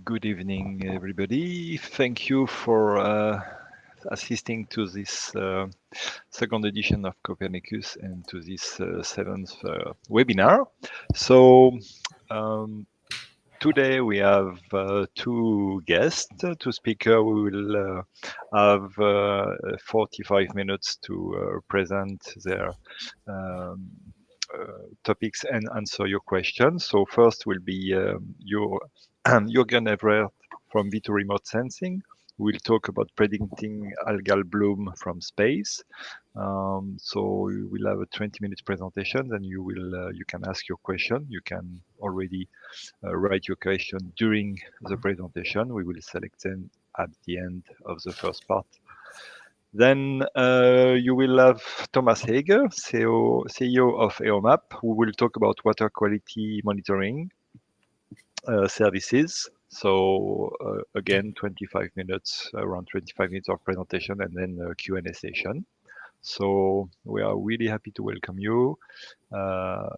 Good evening, everybody. Thank you for assisting to this second edition of Copernicus and to this seventh webinar. So um, today we have two guests, two speakers. We will have 45 minutes to present their um, topics and answer your questions. So first will be your Jürgen Everett from V2 Remote Sensing. We'll talk about predicting algal bloom from space. So we will have a 20-minute presentation, and you can ask your question. You can already write your question during the presentation. We will select them at the end of the first part. Then you will have Thomas Hager, CEO of EOMAP, who will talk about water quality monitoring services. So again, 25 minutes, around 25 minutes of presentation and then a Q&A session. So we are really happy to welcome you. Yeah,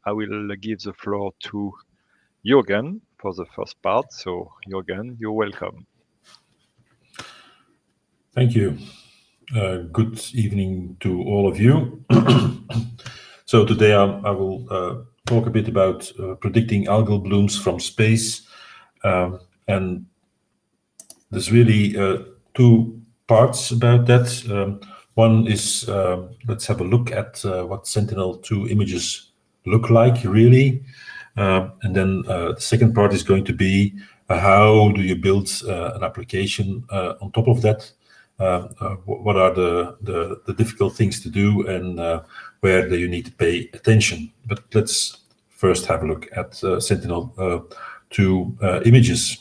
I will give the floor to Jürgen for the first part. So Jürgen, you're welcome. Thank you. Good evening to all of you. So today I will talk a bit about predicting algal blooms from space. And there's really two parts about that. One is, let's have a look at what Sentinel-2 images look like, really. And then the second part is going to be how do you build an application on top of that? What are the difficult things to do, and where do you need to pay attention? But let's first have a look at Sentinel-2 images.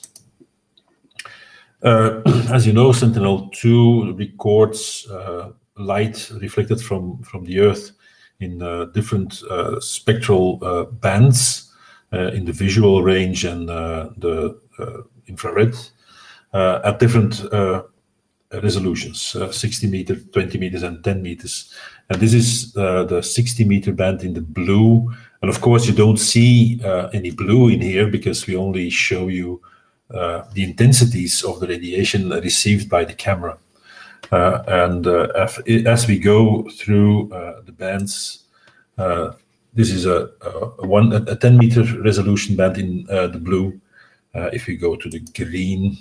As you know, Sentinel-2 records light reflected from the Earth in different spectral bands in the visual range and the infrared at different resolutions, 60 meters, 20 meters, and 10 meters. And this is the 60-meter band in the blue. And of course, you don't see any blue in here because we only show you the intensities of the radiation received by the camera. As we go through the bands, this is a 10-meter resolution band in the blue. If we go to the green,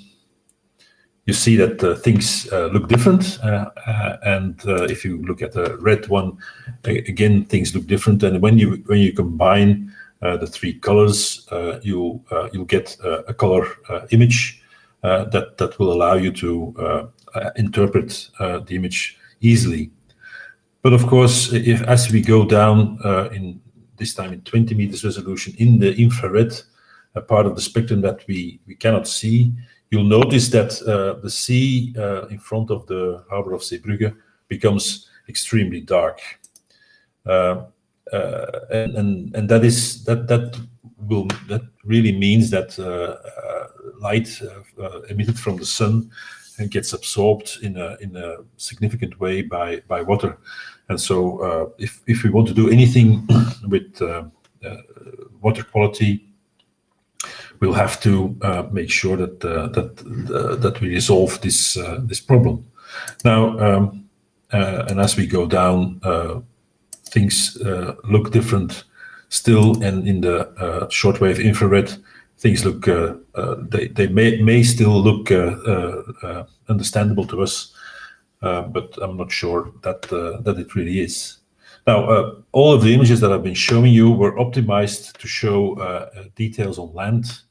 you see that things look different, and if you look at the red one, again things look different. And when you combine the three colors, you'll get a color image that will allow you to interpret the image easily. But of course, as we go down in this time in 20 meters resolution in the infrared part of the spectrum that we cannot see, you'll notice that the sea in front of the harbor of Zeebrugge becomes extremely dark, and that really means that light emitted from the sun and gets absorbed in a significant way by water. And so, if we want to do anything with water quality, we'll have to make sure that we resolve this problem. Now, and as we go down, things look different still, and in the shortwave infrared, things look they may still look understandable to us, but I'm not sure that it really is. Now, all of the images that I've been showing you were optimized to show details on land.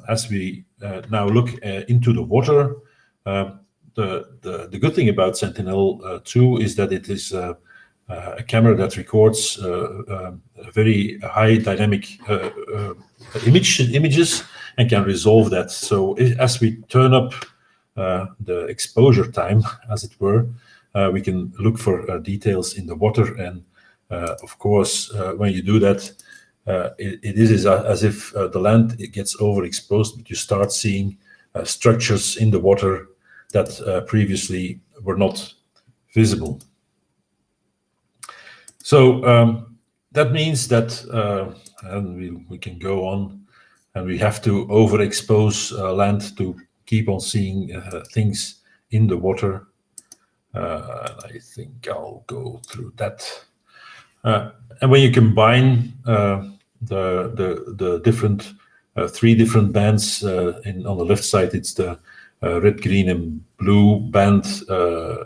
As we now look into the water, the good thing about Sentinel-2 is that it is a camera that records very high dynamic images and can resolve that. So as we turn up the exposure time, as it were, we can look for details in the water. And of course, when you do that, it is as if the land gets overexposed, but you start seeing structures in the water that previously were not visible. So that means that, and we can go on, and we have to overexpose land to keep on seeing things in the water. I think I'll go through that. And when you combine the different three different bands, on the left side, it's the red, green, and blue band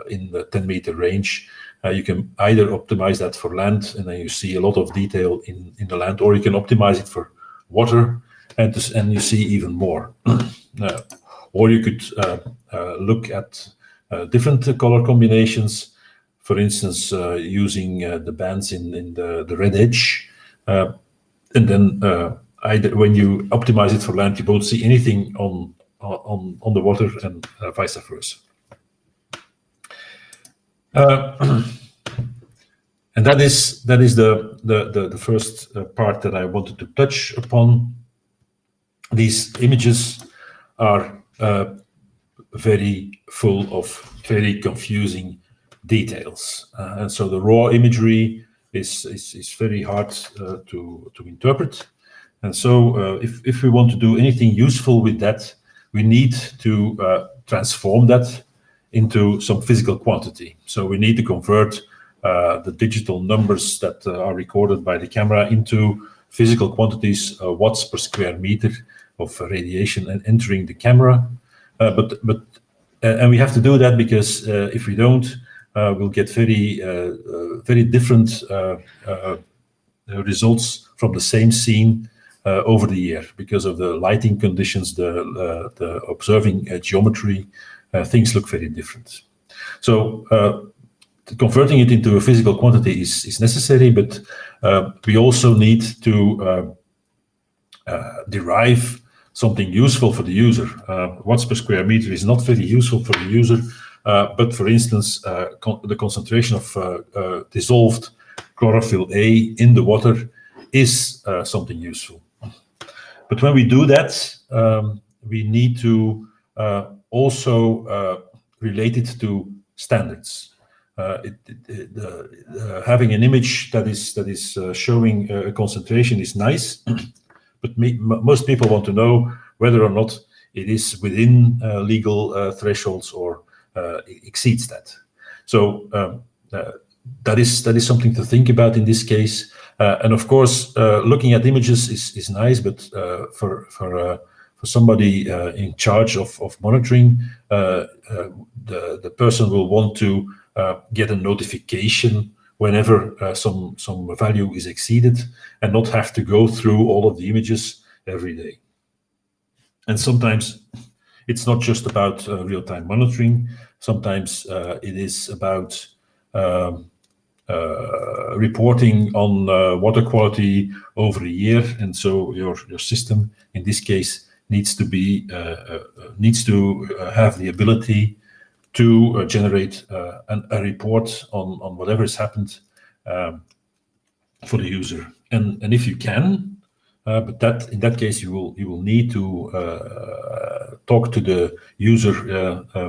in the 10-meter range. You can either optimize that for land, and then you see a lot of detail in the land, or you can optimize it for water, and you see even more. Or you could look at different color combinations, for instance, using the bands in the red edge, and then either when you optimize it for land, you won't see anything on the water, and vice versa. And that is the first part that I wanted to touch upon. These images are very full of very confusing details, and so the raw imagery is very hard to interpret. And so if we want to do anything useful with that, we need to transform that into some physical quantity. So we need to convert the digital numbers that are recorded by the camera into physical quantities, watts per square meter of radiation and entering the camera. And we have to do that because if we don't, we'll get very different results from the same scene over the year because of the lighting conditions, the observing geometry. Things look very different. So converting it into a physical quantity is necessary, but we also need to derive something useful for the user. Watts per square meter is not very useful for the user, but for instance, the concentration of dissolved chlorophyll A in the water is something useful. But when we do that, we need to also relate it to standards. Having an image that is showing a concentration is nice, but most people want to know whether or not it is within legal thresholds or exceeds that. So that is something to think about in this case. And of course, looking at images is nice, but for somebody in charge of monitoring, the person will want to get a notification whenever some value is exceeded, and not have to go through all of the images every day. And sometimes it's not just about real-time monitoring. Sometimes it is about reporting on water quality over a year, and so your system in this case needs to have the ability to generate a report on whatever has happened for the user. And if you can, but in that case you will need to talk to the user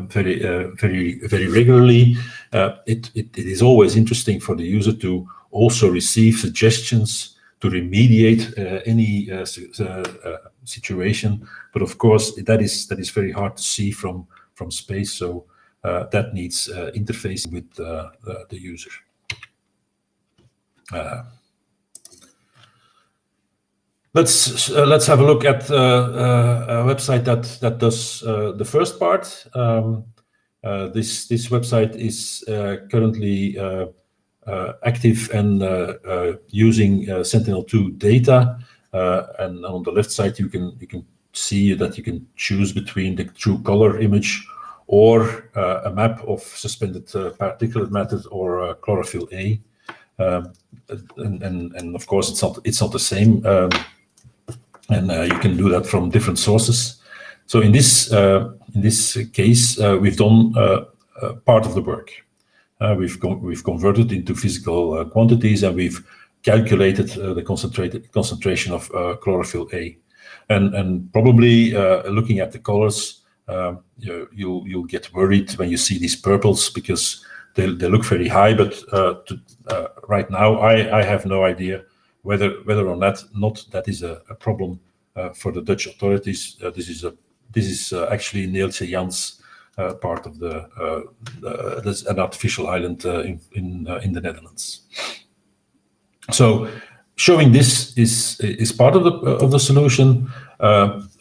very regularly. It is always interesting for the user to also receive suggestions to remediate any situation, but of course that is very hard to see from space. So that needs interfacing with the user. Let's have a look at a website that does the first part. This website is currently active and using Sentinel-2 data. And on the left side, you can see that you can choose between the true color image or a map of suspended particulate matter or chlorophyll A. And of course, it's not the same. And you can do that from different sources. So in this case, we've done part of the work. We've converted into physical quantities, and we've calculated the concentration of chlorophyll A. And probably looking at the colors, you'll get worried when you see these purples because they look very high. But right now, I have no idea whether or not that is a problem for the Dutch authorities. This is actually Neeltje Jans part of this an artificial island in the Netherlands. So showing this is part of the solution.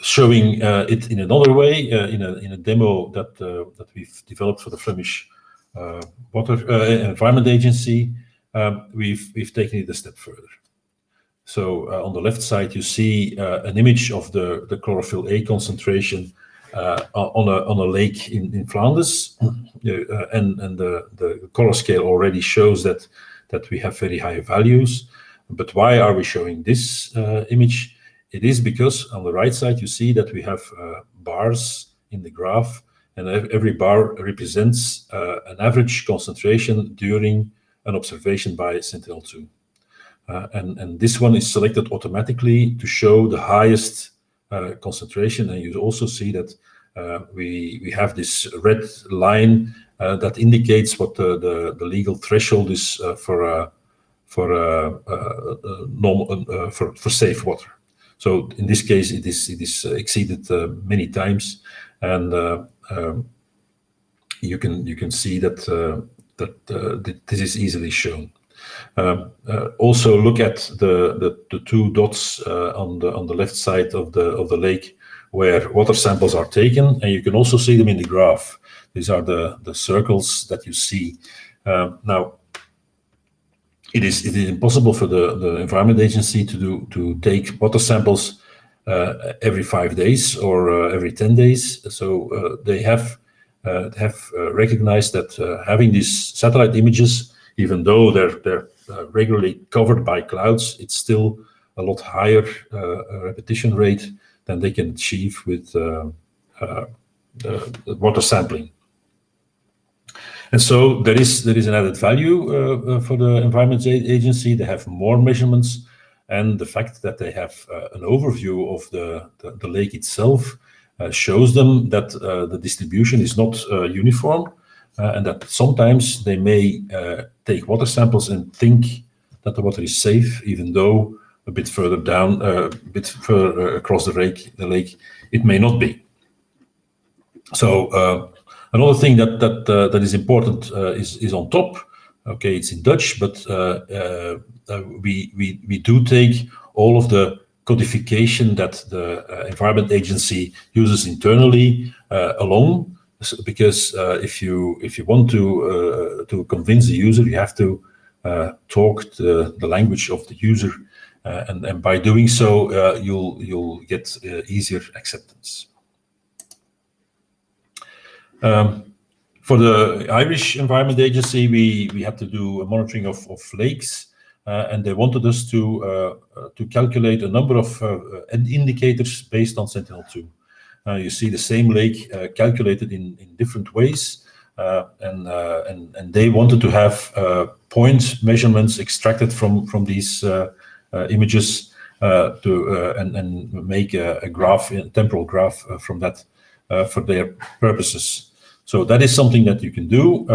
Showing it in another way in a demo that we've developed for the Flemish Environment Agency, we've taken it a step further. So on the left side, you see an image of the chlorophyll A concentration on a lake in Flanders, and the color scale already shows that we have very high values. But why are we showing this image? It is because on the right side you see that we have bars in the graph, and every bar represents an average concentration during an observation by Sentinel-2. And this one is selected automatically to show the highest concentration, and you also see that we have this red line that indicates what the legal threshold is for safe water. So in this case, it is exceeded many times, and you can see that this is easily shown. Also, look at the two dots on the left side of the lake, where water samples are taken, and you can also see them in the graph. These are the circles that you see. Now, it is impossible for the Environment Agency to take water samples every 5 days or every 10 days. So they have recognized that having these satellite images, even though they're regularly covered by clouds, it's still a lot higher repetition rate than they can achieve with water sampling. And so there is an added value for the Environment Agency. They have more measurements, and the fact that they have an overview of the lake itself shows them that the distribution is not uniform, and that sometimes they may take water samples and think that the water is safe, even though a bit further down, a bit further across the lake, it may not be. So another thing that is important is on top. Okay, it's in Dutch, but we do take all of the codification that the Environment Agency uses internally along, because if you want to convince the user, you have to talk the language of the user, and by doing so, you'll get easier acceptance. For the Irish Environment Agency, we had to do a monitoring of lakes, and they wanted us to calculate a number of indicators based on Sentinel-2. You see the same lake calculated in different ways, and they wanted to have point measurements extracted from these images and make a graph, a temporal graph from that for their purposes. So that is something that you can do,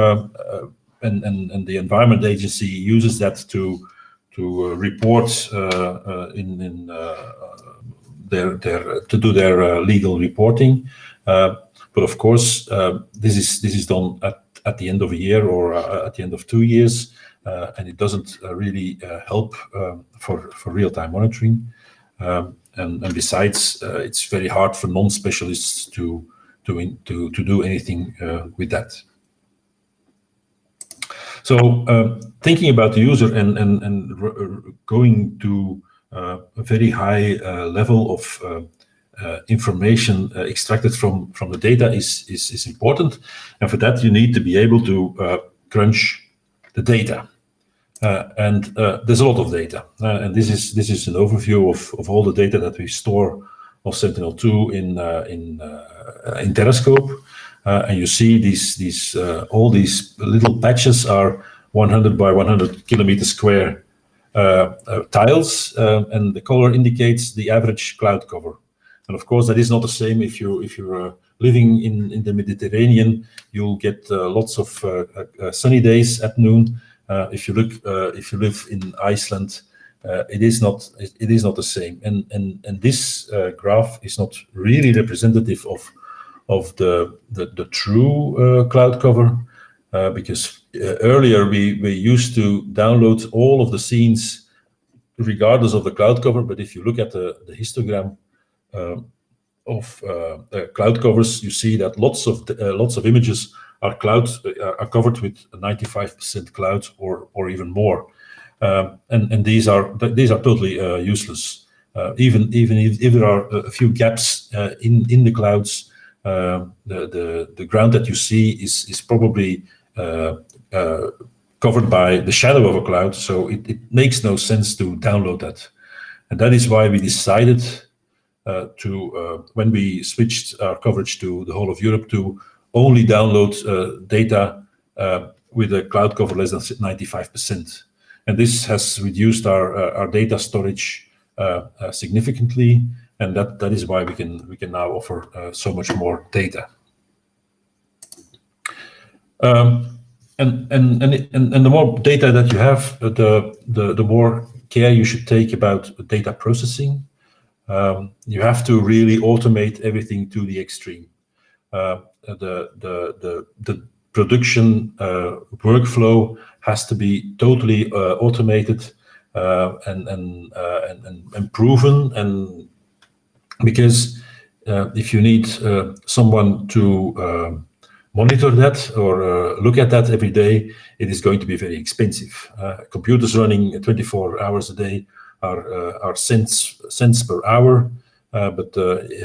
and the Environment Agency uses that to report to do their legal reporting. But of course, this is done at the end of a year or at the end of 2 years, and it doesn't really help for real-time monitoring. And besides, it's very hard for non-specialists to do anything with that. So thinking about the user and going to a very high level of information extracted from the data is important, and for that you need to be able to crunch the data. And there's a lot of data, and this is an overview of all the data that we store of Sentinel-2 in Terrascope, and you see these all these little patches are 100 by 100 kilometer square tiles, and the color indicates the average cloud cover. And of course, that is not the same if you're living in the Mediterranean. You'll get lots of sunny days at noon. If you live in Iceland, it is not the same. And this graph is not really representative of the true cloud cover, because earlier we used to download all of the scenes regardless of the cloud cover. But if you look at the histogram of cloud covers, you see that lots of images are covered with 95% cloud or even more, and these are totally useless. Even if there are a few gaps in the clouds, the ground that you see is probably covered by the shadow of a cloud, so it makes no sense to download that. And that is why we decided when we switched our coverage to the whole of Europe, to only download data with a cloud cover less than 95%. And this has reduced our data storage significantly, and that is why we can now offer so much more data. And the more data that you have, the more care you should take about data processing. You have to really automate everything to the extreme. The production workflow has to be totally automated and proven. And because if you need someone to monitor that or look at that every day, it is going to be very expensive. Computers running 24 hours a day are cents per hour, but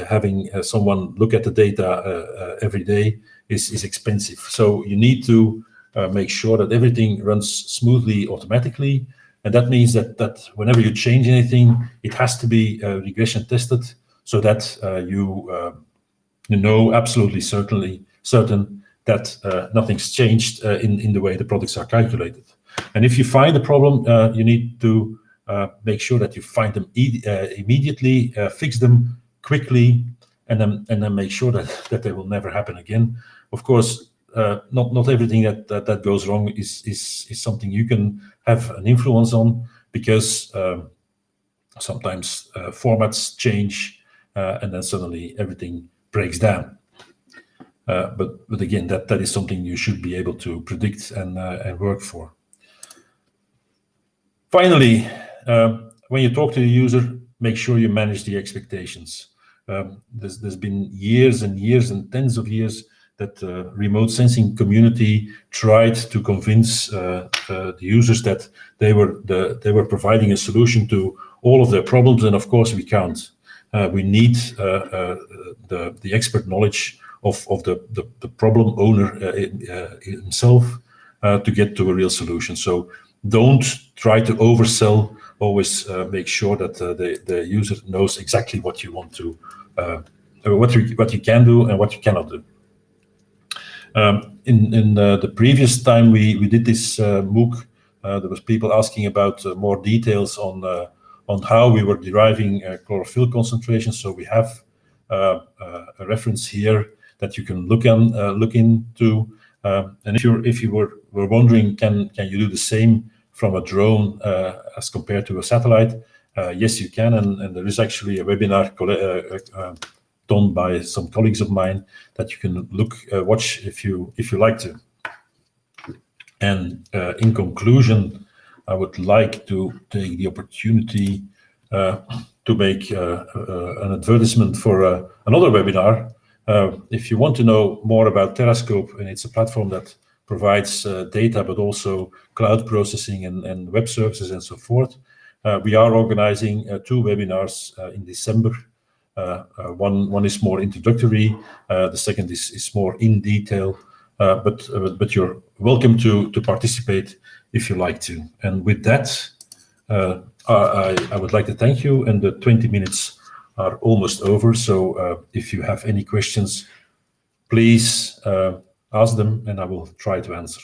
having someone look at the data every day is expensive. So you need to make sure that everything runs smoothly automatically, and that means that whenever you change anything, it has to be regression tested, so that you know absolutely certain that nothing's changed in the way the products are calculated. And if you find a problem, you need to make sure that you find them immediately, fix them quickly, and then make sure that they will never happen again. Of course, not everything that goes wrong is something you can have an influence on, because sometimes formats change, and then suddenly everything breaks down. But again, that is something you should be able to predict and work for. Finally, when you talk to the user, make sure you manage the expectations. There's been years and years and tens of years that the remote sensing community tried to convince the users that they were providing a solution to all of their problems, and of course we can't. We need the expert knowledge of the problem owner himself to get to a real solution. So don't try to oversell. Always make sure that the user knows exactly what you want to, what you can do and what you cannot do. In the previous time we did this MOOC, there was people asking about more details on how we were deriving chlorophyll concentration. So we have a reference here that you can look into. And if you were wondering, can you do the same from a drone as compared to a satellite? Yes, you can. And there is actually a webinar done by some colleagues of mine that you can watch if you like to. And in conclusion, I would like to take the opportunity to make an advertisement for another webinar. If you want to know more about Terrascope, and it's a platform that provides data, but also cloud processing and web services and so forth, we are organizing 2 webinars in December. One is more introductory, the second is more in detail, but you're welcome to participate if you like to. And with that, I would like to thank you, and the 20 minutes are almost over. So if you have any questions, please ask them and I will try to answer.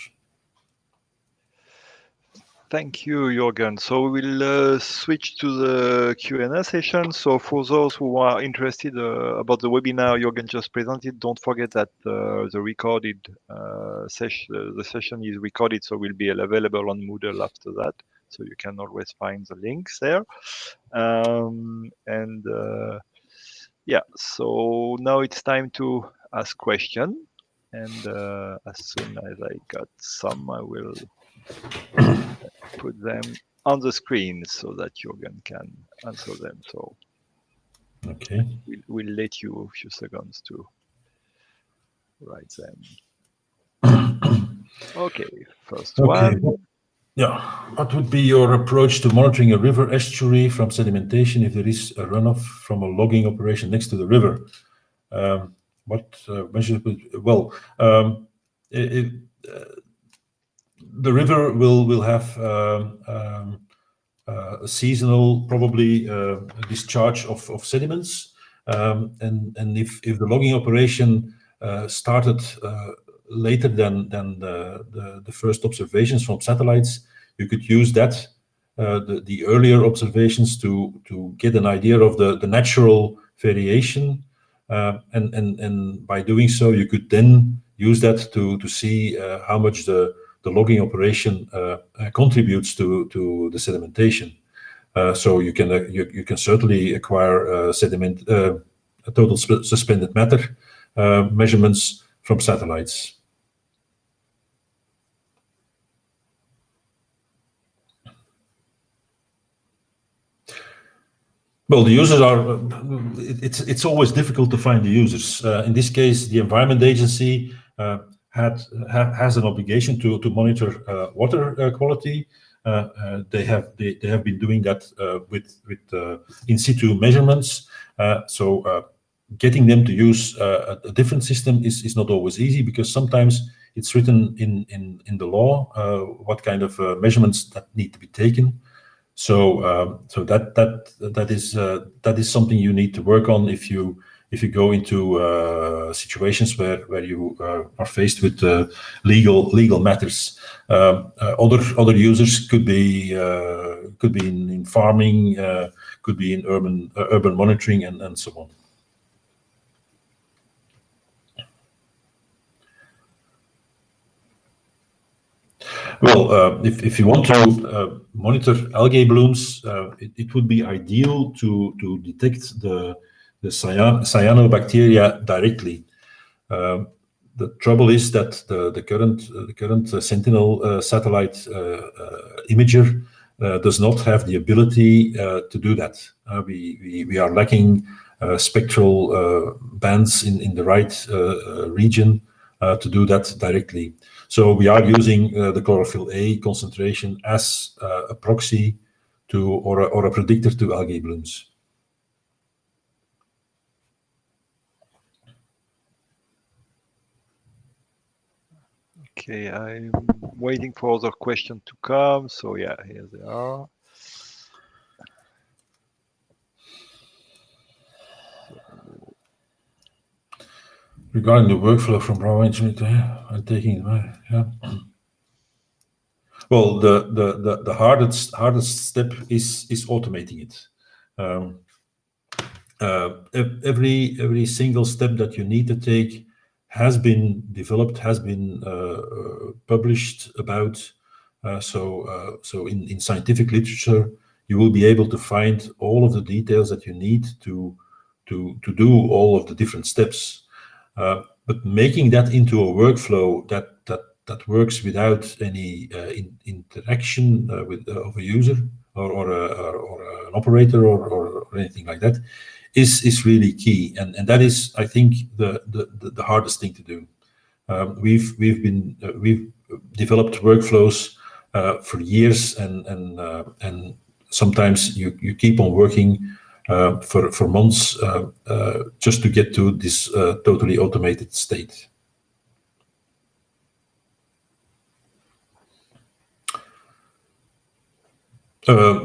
Thank you, Jürgen. So we'll switch to the Q&A session. So for those who are interested about the webinar Jürgen just presented, don't forget that the recorded session is recorded, so will be available on Moodle after that. so you can always find the links there. Yeah, so now it's time to ask question, and as soon as I got some, I will put them on the screen so that Jürgen can answer them. So Okay. we'll let you a few seconds to write them. Okay, first one. Yeah, what would be your approach to monitoring a river estuary from sedimentation if there is a runoff from a logging operation next to the river? What measures? Well, the river will have a seasonal, probably discharge of sediments, and if the logging operation started later than the first observations from satellites, you could use that the earlier observations to get an idea of the natural variation, and by doing so, you could then use that to see how much the logging operation contributes to the sedimentation. So you can certainly acquire sediment, total suspended matter measurements from satellites. Well, the users are, it's always difficult to find the users. In this case, the Environment Agency has an obligation to monitor water quality. They have been doing that with in situ measurements. So getting them to use a different system is not always easy, because sometimes it's written in the law what kind of measurements that need to be taken. So that is something you need to work on if you go into situations where you are faced with legal matters. Other users could be in farming, could be in urban monitoring, and so on. Well, if you want to monitor algae blooms, it would be ideal to detect the cyanobacteria directly. The trouble is that the current Sentinel satellite imager does not have the ability to do that. We are lacking spectral bands in the right region to do that directly. So we are using the chlorophyll A concentration as a proxy to or a predictor to algae blooms. Okay, I'm waiting for other questions to come. So yeah, here they are. Regarding the workflow from raw instrument, I'm taking it. Yeah. Well, the hardest step is automating it. Every single step that you need to take has been developed, has been published about. So in scientific literature, you will be able to find all of the details that you need to do all of the different steps. But making that into a workflow that works without any interaction of a user or an operator or anything like that is really key, and that is, I think, the hardest thing to do. We've developed workflows for years, and sometimes you keep on working for months just to get to this totally automated state.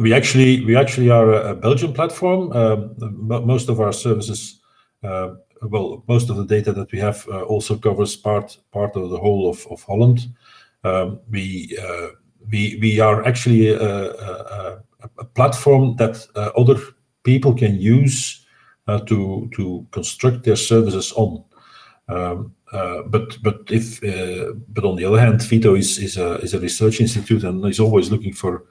We actually are a Belgian platform. Most of our services, well, most of the data that we have also covers part of the whole of Holland. We are actually a platform that other people can use to construct their services on. But on the other hand, Vito is a research institute and is always looking for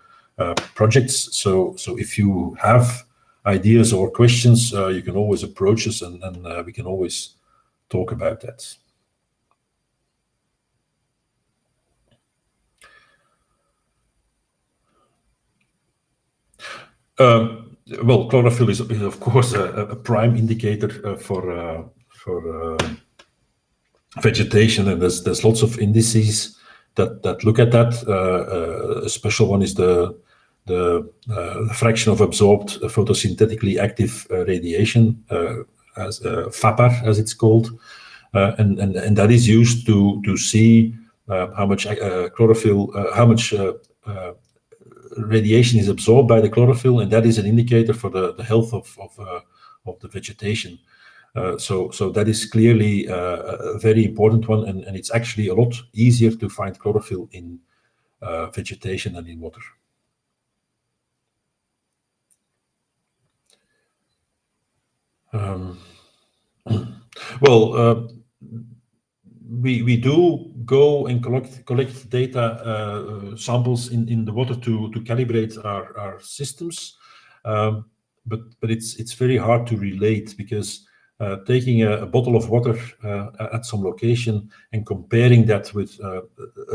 projects. So if you have ideas or questions, you can always approach us, and we can always talk about that. Well, chlorophyll is of course a prime indicator for vegetation, and there's lots of indices that look at that. A special one is the fraction of absorbed photosynthetically active radiation, as FAPAR, as it's called, and that is used to see how much chlorophyll, how much radiation is absorbed by the chlorophyll, and that is an indicator for the health of the vegetation. So that is clearly a very important one, and it's actually a lot easier to find chlorophyll in vegetation than in water. Well, we do go and collect data samples in the water to calibrate our systems, but it's very hard to relate, because taking a bottle of water at some location and comparing that with a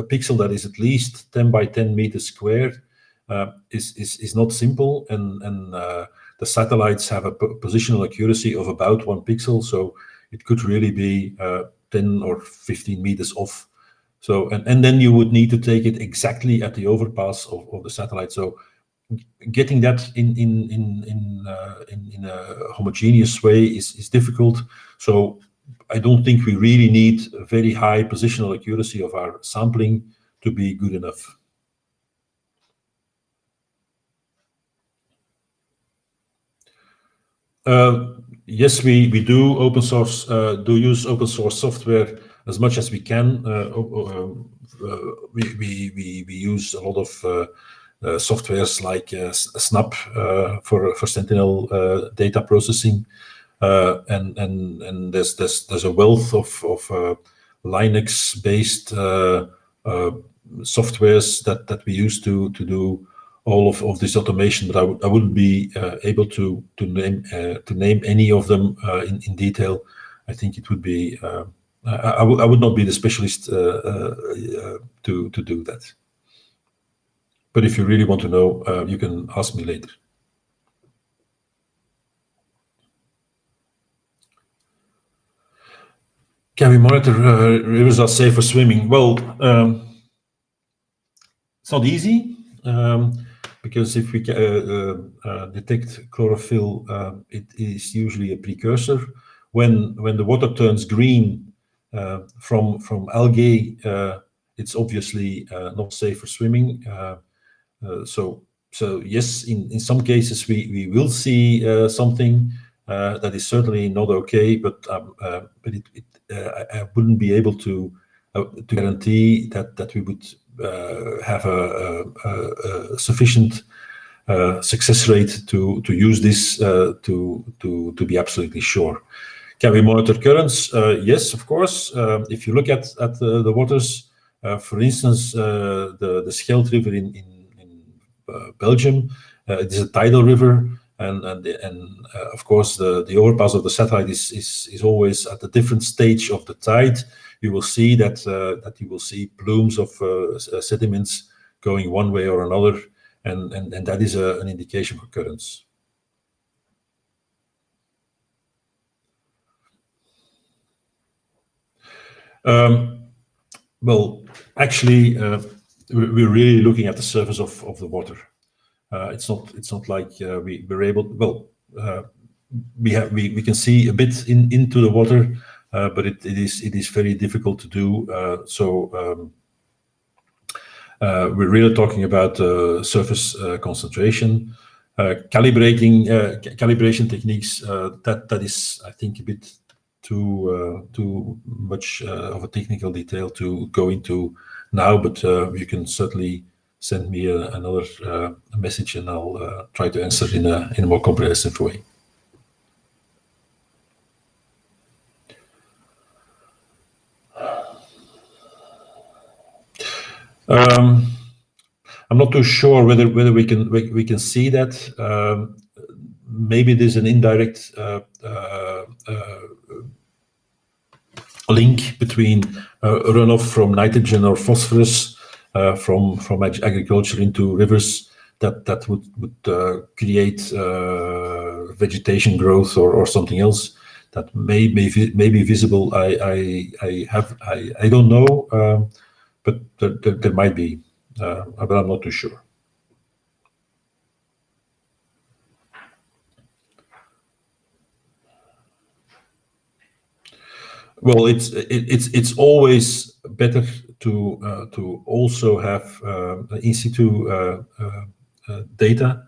pixel that is at least 10 by 10 meters squared is not simple, and the satellites have a positional accuracy of about 1 pixel, so it could really be 10 or 15 meters off. So and then you would need to take it exactly at the overpass of the satellite. So getting that in a homogeneous way is difficult. So I don't think we really need a very high positional accuracy of our sampling to be good enough. Yes, we do open source, use open source software as much as we can. We use a lot of softwares like Snap for Sentinel data processing, and there's a wealth of Linux-based softwares that we use to do all of this automation, but I wouldn't be able to name any of them in detail. I think it would be I would not be the specialist to do that. But if you really want to know, you can ask me later. Can we monitor rivers are safe for swimming? Well, it's not easy. Because if we detect chlorophyll, it is usually a precursor. When the water turns green from algae, it's obviously not safe for swimming. So yes, in some cases we will see something that is certainly not okay, but I wouldn't be able to guarantee that we would have a sufficient success rate to use this to be absolutely sure. Can we monitor currents? Yes, of course. If you look at the waters, for instance, the Scheldt River in Belgium, it is a tidal river, and of course the overpass of the satellite is always at a different stage of the tide. You will see that you will see plumes of sediments going one way or another, and that is an indication for currents. Well, actually, we're really looking at the surface of the water. It's not like we're able. Well, we can see a bit into the water, but it is very difficult to do. We're really talking about surface concentration, calibration techniques. That is, I think, a bit too much of a technical detail to go into now. But you can certainly send me another message, and I'll try to answer in a more comprehensive way. I'm not too sure whether we can see that. Maybe there's an indirect link between runoff from nitrogen or phosphorus from agriculture into rivers that would create vegetation growth or something else that may be visible. I don't know, but there might be, but I'm not too sure. Well, it's always better to also have in situ data,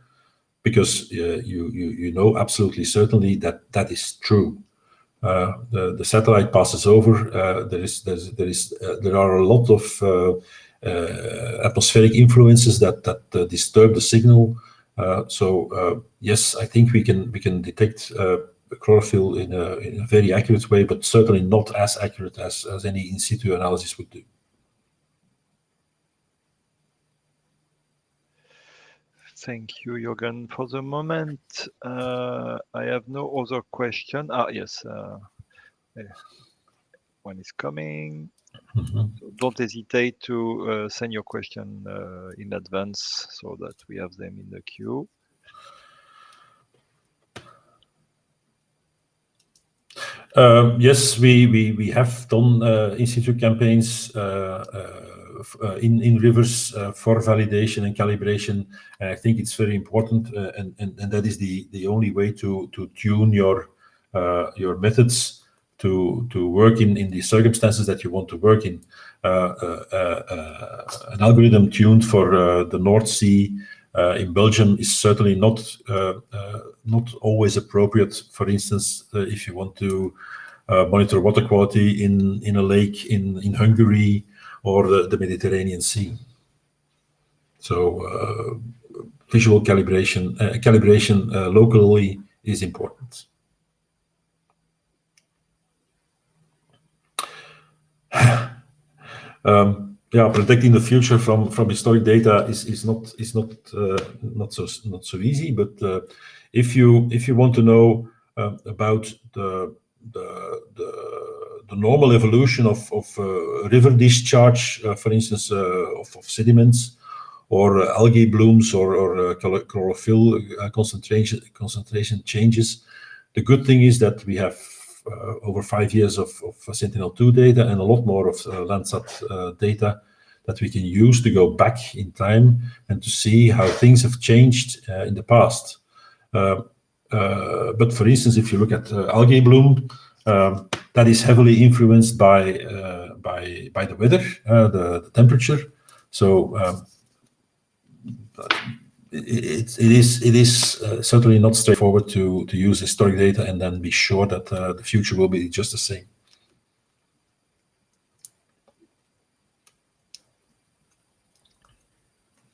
because you know absolutely certainly that is true. The satellite passes over. There are a lot of atmospheric influences that disturb the signal. So yes, I think we can detect chlorophyll in a very accurate way, but certainly not as accurate as any in situ analysis would do. Thank you, Jürgen. For the moment, I have no other question. Yes, one is coming. So don't hesitate to send your question in advance so that we have them in the queue. Yes, we have done in situ campaigns in rivers for validation and calibration, and I think it's very important, and that is the only way to tune your methods to work in the circumstances that you want to work in. An algorithm tuned for the North Sea in Belgium is certainly not always appropriate. For instance, if you want to monitor water quality in a lake in Hungary or the Mediterranean Sea. So visual calibration locally is important. Predicting the future from historic data is not so easy. But if you want to know about the normal evolution of river discharge, for instance, of sediments or algae blooms or chlorophyll concentration changes, the good thing is that we have over 5 years of Sentinel-2 data and a lot more of Landsat data that we can use to go back in time and to see how things have changed in the past. But for instance, if you look at algae bloom, that is heavily influenced by the weather, the temperature. So it is certainly not straightforward to use historic data and then be sure that the future will be just the same.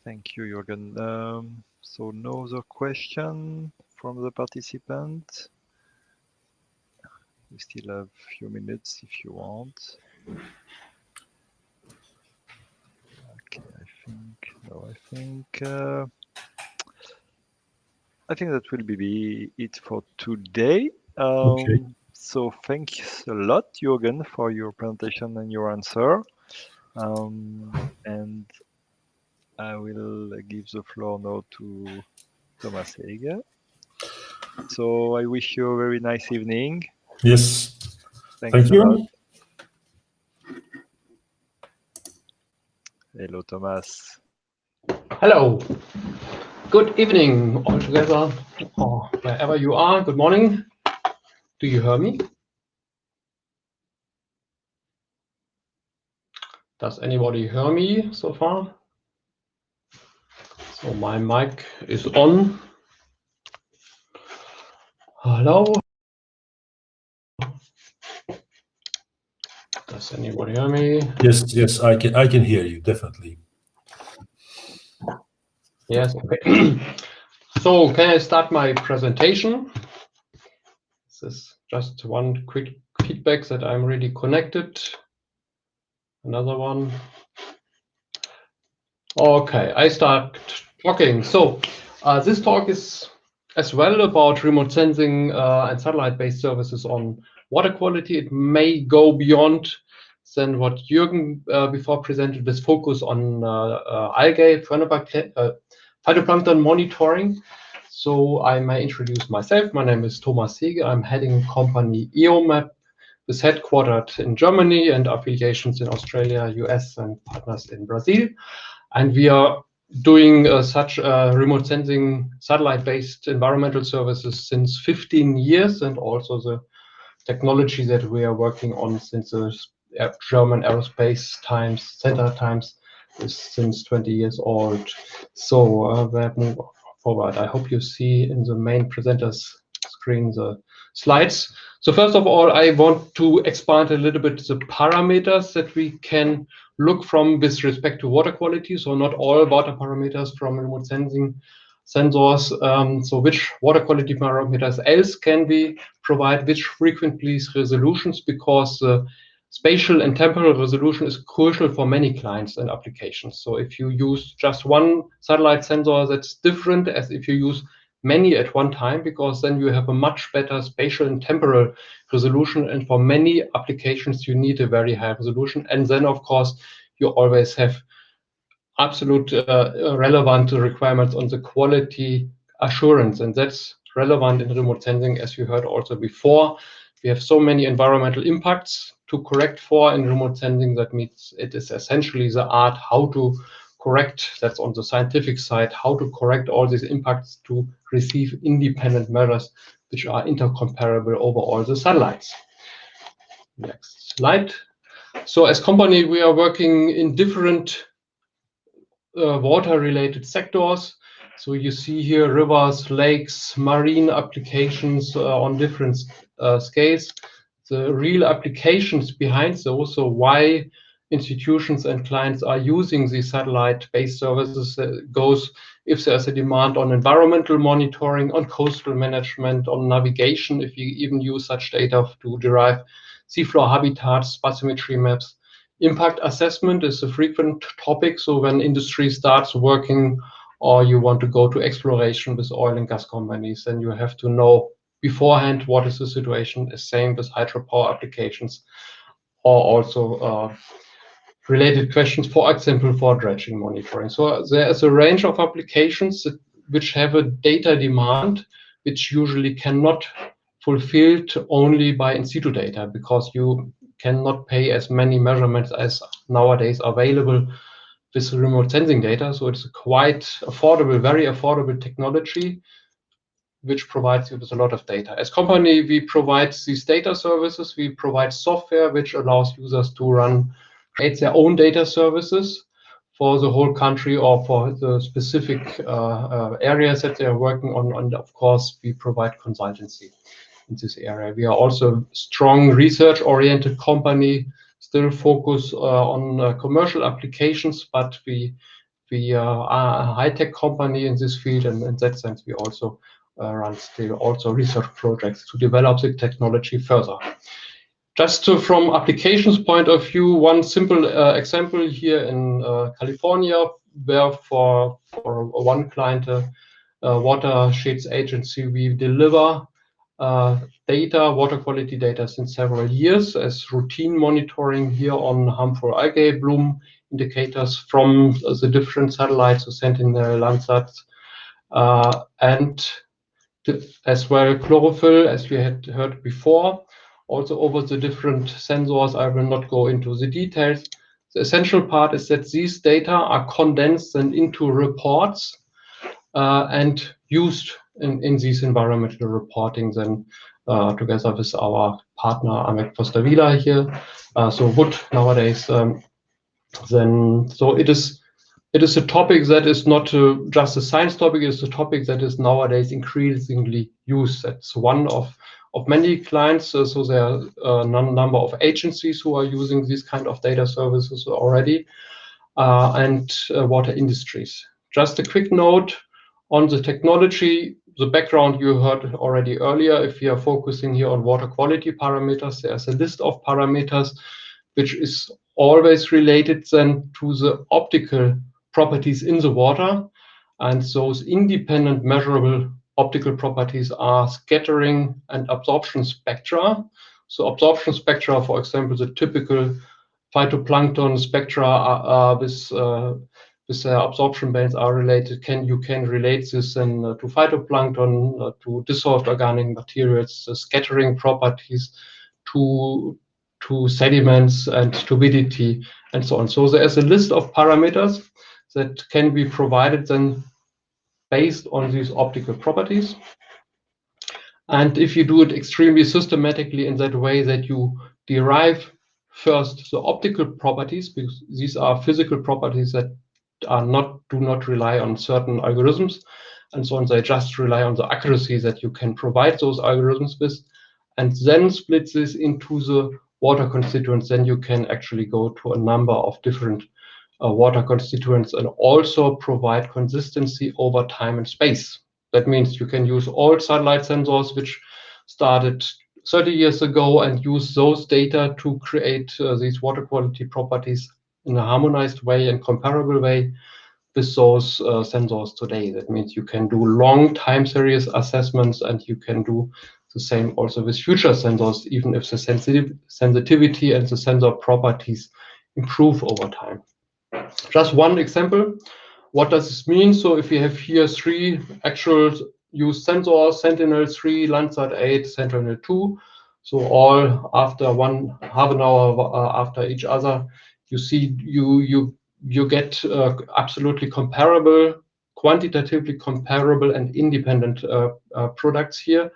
Thank you, Jürgen. So no other question from the participant. We still have a few minutes if you want. Okay, I think that will be it for today. Okay. So thanks a lot, Jürgen, for your presentation and your answer. And I will give the floor now to Thomas Hege. So I wish you a very nice evening. Yes. Thanks Thank a lot. you. Hello, Thomas. Hello. Good evening all together, or wherever you are. Good morning. Do you hear me? Does anybody hear me so far? So my mic is on. Hello. Does anybody hear me? Yes, I can hear you definitely. Yes. Okay. So can I start my presentation? This is just one quick feedback that I'm really connected. Another one. Okay, I start talking. So this talk is as well about remote sensing and satellite-based services on water quality. It may go beyond than what Jürgen before presented, with focus on algae, phytoplankton monitoring. So I may introduce myself. My name is Thomas Hege. I'm heading company EOMAP, is headquartered in Germany and affiliations in Australia, US, and partners in Brazil. And we are doing such remote sensing satellite-based environmental services since 15 years, and also the technology that we are working on since the German aerospace center times is since 20 years old. So let's move forward. I hope you see in the main presenter's screen the slides. So first of all, I want to expand a little bit the parameters that we can look from with respect to water quality. So not all water parameters from remote sensing sensors. So which water quality parameters else can we provide, which frequency resolutions, because spatial and temporal resolution is crucial for many clients and applications. So if you use just one satellite sensor, that's different as if you use many at one time, because then you have a much better spatial and temporal resolution. And for many applications, you need a very high resolution. And then, of course, you always have absolute relevant requirements on the quality assurance. And that's relevant in remote sensing, as you heard also before. We have so many environmental impacts to correct for in remote sensing. That means it is essentially the art how to correct, that's on the scientific side, how to correct all these impacts to receive independent measures which are intercomparable over all the satellites. Next slide. So as company, we are working in different water-related sectors. So you see here rivers, lakes, marine applications on different scales. The real applications behind those, so why institutions and clients are using these satellite-based services goes if there's a demand on environmental monitoring, on coastal management, on navigation, if you even use such data to derive seafloor habitats, bathymetry maps. Impact assessment is a frequent topic. So when industry starts working or you want to go to exploration with oil and gas companies, then you have to know beforehand what is the situation. The same with hydropower applications, or also related questions, for example, for dredging monitoring. So there is a range of applications which have a data demand, which usually cannot fulfilled only by in situ data, because you cannot pay as many measurements as nowadays available with remote sensing data. So it's a quite affordable, very affordable technology, which provides you with a lot of data. As company, we provide these data services. We provide software which allows users to create their own data services for the whole country or for the specific areas that they are working on. And of course, we provide consultancy in this area. We are also a strong research-oriented company, still focus on commercial applications, but we are a high-tech company in this field, and in that sense, we also run still also research projects to develop the technology further. Just from applications point of view, one simple example here in California, where for one client, watersheds agency, we deliver data, water quality data since several years as routine monitoring here on harmful algae bloom indicators from the different satellites, the Sentinel, Landsat, and as well chlorophyll, as we had heard before. Also over the different sensors, I will not go into the details. The essential part is that these data are condensed and into reports and used in these environmental reporting then together with our partner Amek Foster-Wheeler here. So wood nowadays, then so it is a topic that is not just a science topic. It's a topic that is nowadays increasingly used. That's one of many clients. So there are a number of agencies who are using these kind of data services already, and water industries. Just a quick note on the technology. The background you heard already earlier. If we are focusing here on water quality parameters, there's a list of parameters which is always related then to the optical properties in the water, and those independent measurable optical properties are scattering and absorption spectra. So absorption spectra, for example, the typical phytoplankton spectra with absorption bands are related. You can relate this then to phytoplankton, to dissolved organic materials, scattering properties, to sediments and turbidity, and so on. So there's a list of parameters that can be provided then based on these optical properties. And if you do it extremely systematically in that way that you derive first the optical properties, because these are physical properties that do not rely on certain algorithms, and so on, they just rely on the accuracy that you can provide those algorithms with, and then split this into the water constituents. Then you can actually go to a number of different water constituents and also provide consistency over time and space. That means you can use all satellite sensors which started 30 years ago and use those data to create these water quality properties in a harmonized way and comparable way with those sensors today. That means you can do long time series assessments, and you can do the same also with future sensors, even if the sensitivity and the sensor properties improve over time. Just one example. What does this mean? So if we have here 3 actual used sensors, Sentinel-3, Landsat-8, Sentinel-2, so all after half an hour after each other, you see you get absolutely comparable, quantitatively comparable and independent products here.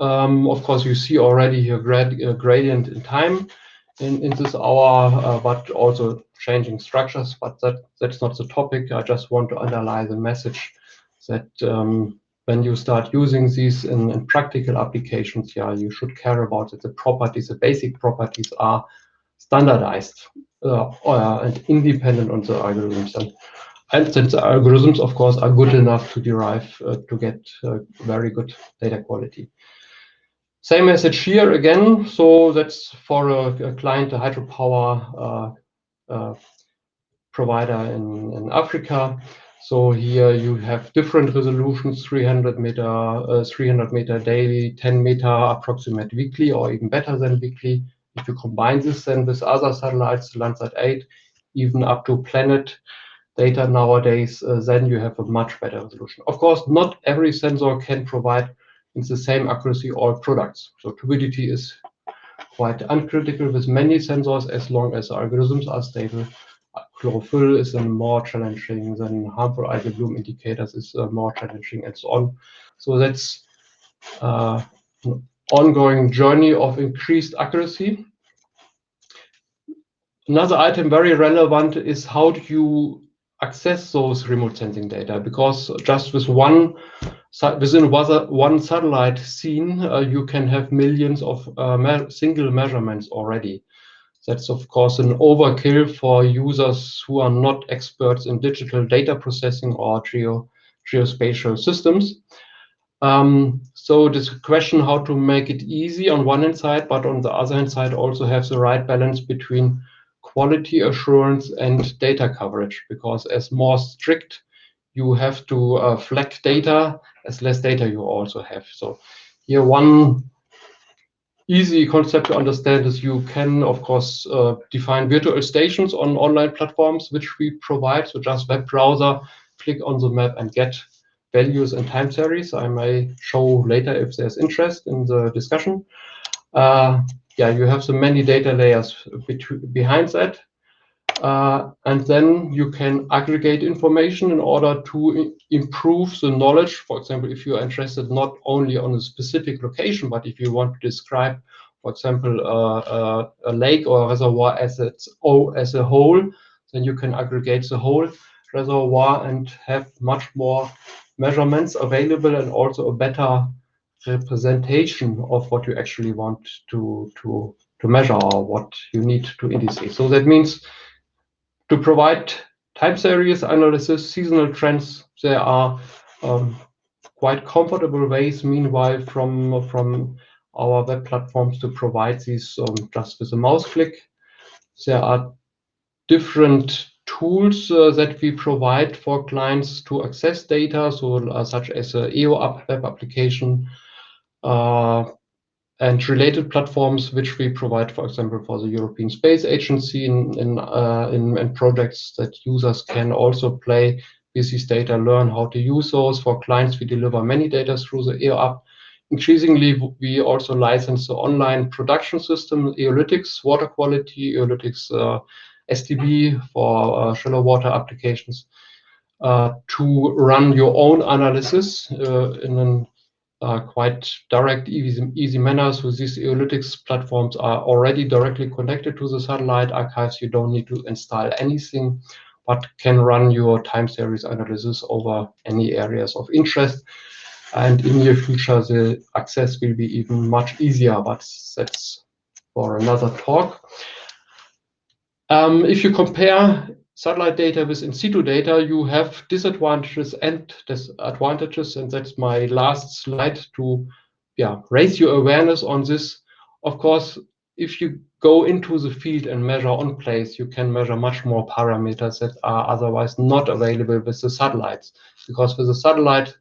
Of course, you see already here gradient in time in this hour, but also changing structures, but that's not the topic. I just want to underline the message that when you start using these in practical applications, you should care about that the properties, the basic properties are standardized and independent on the algorithms. And since the algorithms, of course, are good enough to derive, to get very good data quality. Same message here again. So that's for a client, a hydropower provider in Africa. So here you have different resolutions: 300 meter daily, 10 meter approximate weekly, or even better than weekly. If you combine this then with other satellites, Landsat-8, even up to planet data nowadays, then you have a much better resolution. Of course, not every sensor can provide in the same accuracy all products. So turbidity is quite uncritical with many sensors as long as the algorithms are stable. Chlorophyll is more challenging than harmful algal bloom indicators is more challenging, and so on. So that's an ongoing journey of increased accuracy. Another item very relevant is how do you access those remote sensing data, because just with within one satellite scene, you can have millions of single measurements already. That's of course an overkill for users who are not experts in digital data processing or geospatial systems. So this question how to make it easy on one hand side, but on the other hand side also have the right balance between quality assurance and data coverage, because as more strict you have to flag data, as less data you also have. So here one easy concept to understand is you can, of course, define virtual stations on online platforms, which we provide. So just web browser, click on the map and get values and time series. I may show later if there's interest in the discussion. You have so many data layers behind that. And then you can aggregate information in order to improve the knowledge. For example, if you are interested not only on a specific location, but if you want to describe, for example, a lake or a reservoir as a whole, then you can aggregate the whole reservoir and have much more measurements available and also a better representation of what you actually want to measure or what you need to indicate. So that means to provide time series analysis, seasonal trends, there are quite comfortable ways, meanwhile, from our web platforms to provide these just with a mouse click. There are different tools that we provide for clients to access data, so such as EOApp web application and related platforms, which we provide, for example, for the European Space Agency in projects that users can also play with these data, learn how to use those. For clients, we deliver many data through the EOApp. Increasingly, we also license the online production system, Eolytics, water quality, Eolytics SDB for shallow water applications, to run your own analysis in a quite direct, easy manner. So these Eolytics platforms are already directly connected to the satellite archives. You don't need to install anything, but can run your time series analysis over any areas of interest. And in the future, the access will be even much easier, but that's for another talk. If you compare satellite data with in situ data, you have disadvantages and disadvantages, and that's my last slide to raise your awareness on this. Of course, if you go into the field and measure on place, you can measure much more parameters that are otherwise not available with the satellites, because with the satellite,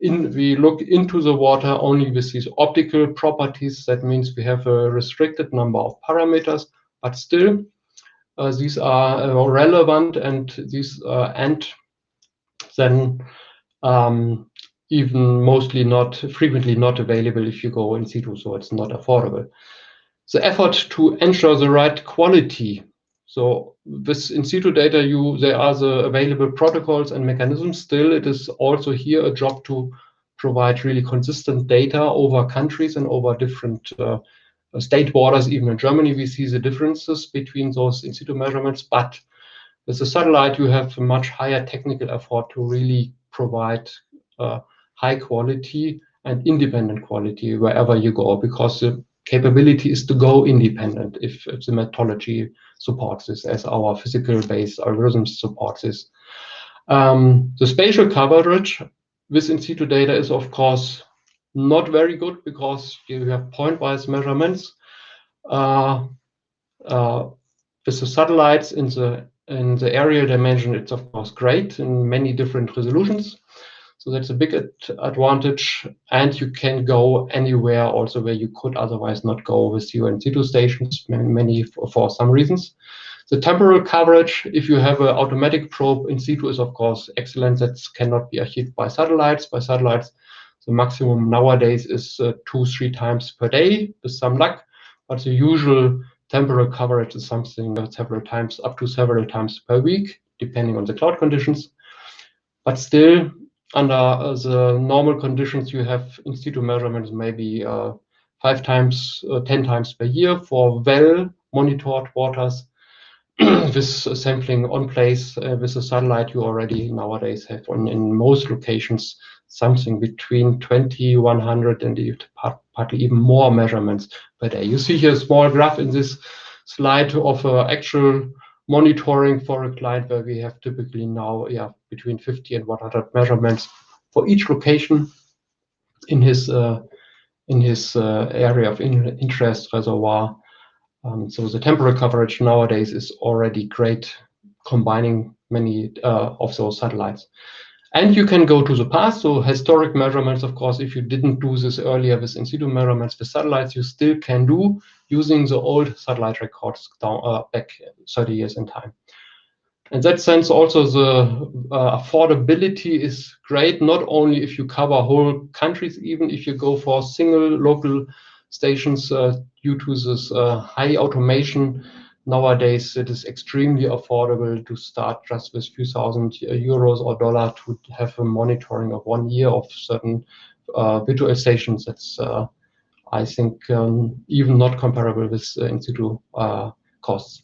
we look into the water only with these optical properties. That means we have a restricted number of parameters, but still these are relevant, and these and then even mostly not frequently not available if you go in situ, so it's not affordable. The effort to ensure the right quality. So with in situ data, there are the available protocols and mechanisms. Still, it is also here a job to provide really consistent data over countries and over different state borders. Even in Germany, we see the differences between those in situ measurements. But with the satellite, you have a much higher technical effort to really provide high quality and independent quality wherever you go, because the capability is to go independent if the methodology supports this, as our physical-based algorithms support this. The spatial coverage with in situ data is, of course, not very good, because you have point-wise measurements. With the satellites in the area dimension, it's of course great in many different resolutions. So that's a big advantage, and you can go anywhere also where you could otherwise not go with your in situ stations, many for some reasons. The temporal coverage, if you have an automatic probe in situ, is of course excellent. That cannot be achieved by satellites. By satellites, the maximum nowadays is 2-3 times per day with some luck, but the usual temporal coverage is something several times, up to several times per week, depending on the cloud conditions. But still, under the normal conditions, you have in situ measurements maybe 5 times, 10 times per year for well-monitored waters. With sampling on place with a satellite, you already nowadays have in most locations something between 20, 100, and partly even more measurements per day. You see here a small graph in this slide of actual monitoring for a client, where we have typically now between 50 and 100 measurements for each location in his area of interest reservoir. So the temporal coverage nowadays is already great, combining many of those satellites. And you can go to the past, so historic measurements, of course, if you didn't do this earlier with in situ measurements with satellites, you still can do using the old satellite records back 30 years in time. In that sense, also the affordability is great, not only if you cover whole countries, even if you go for single local stations due to this high automation. Nowadays, it is extremely affordable to start just with a few thousand euros or dollar to have a monitoring of 1 year of certain visualizations. That's, I think, even not comparable with in situ costs.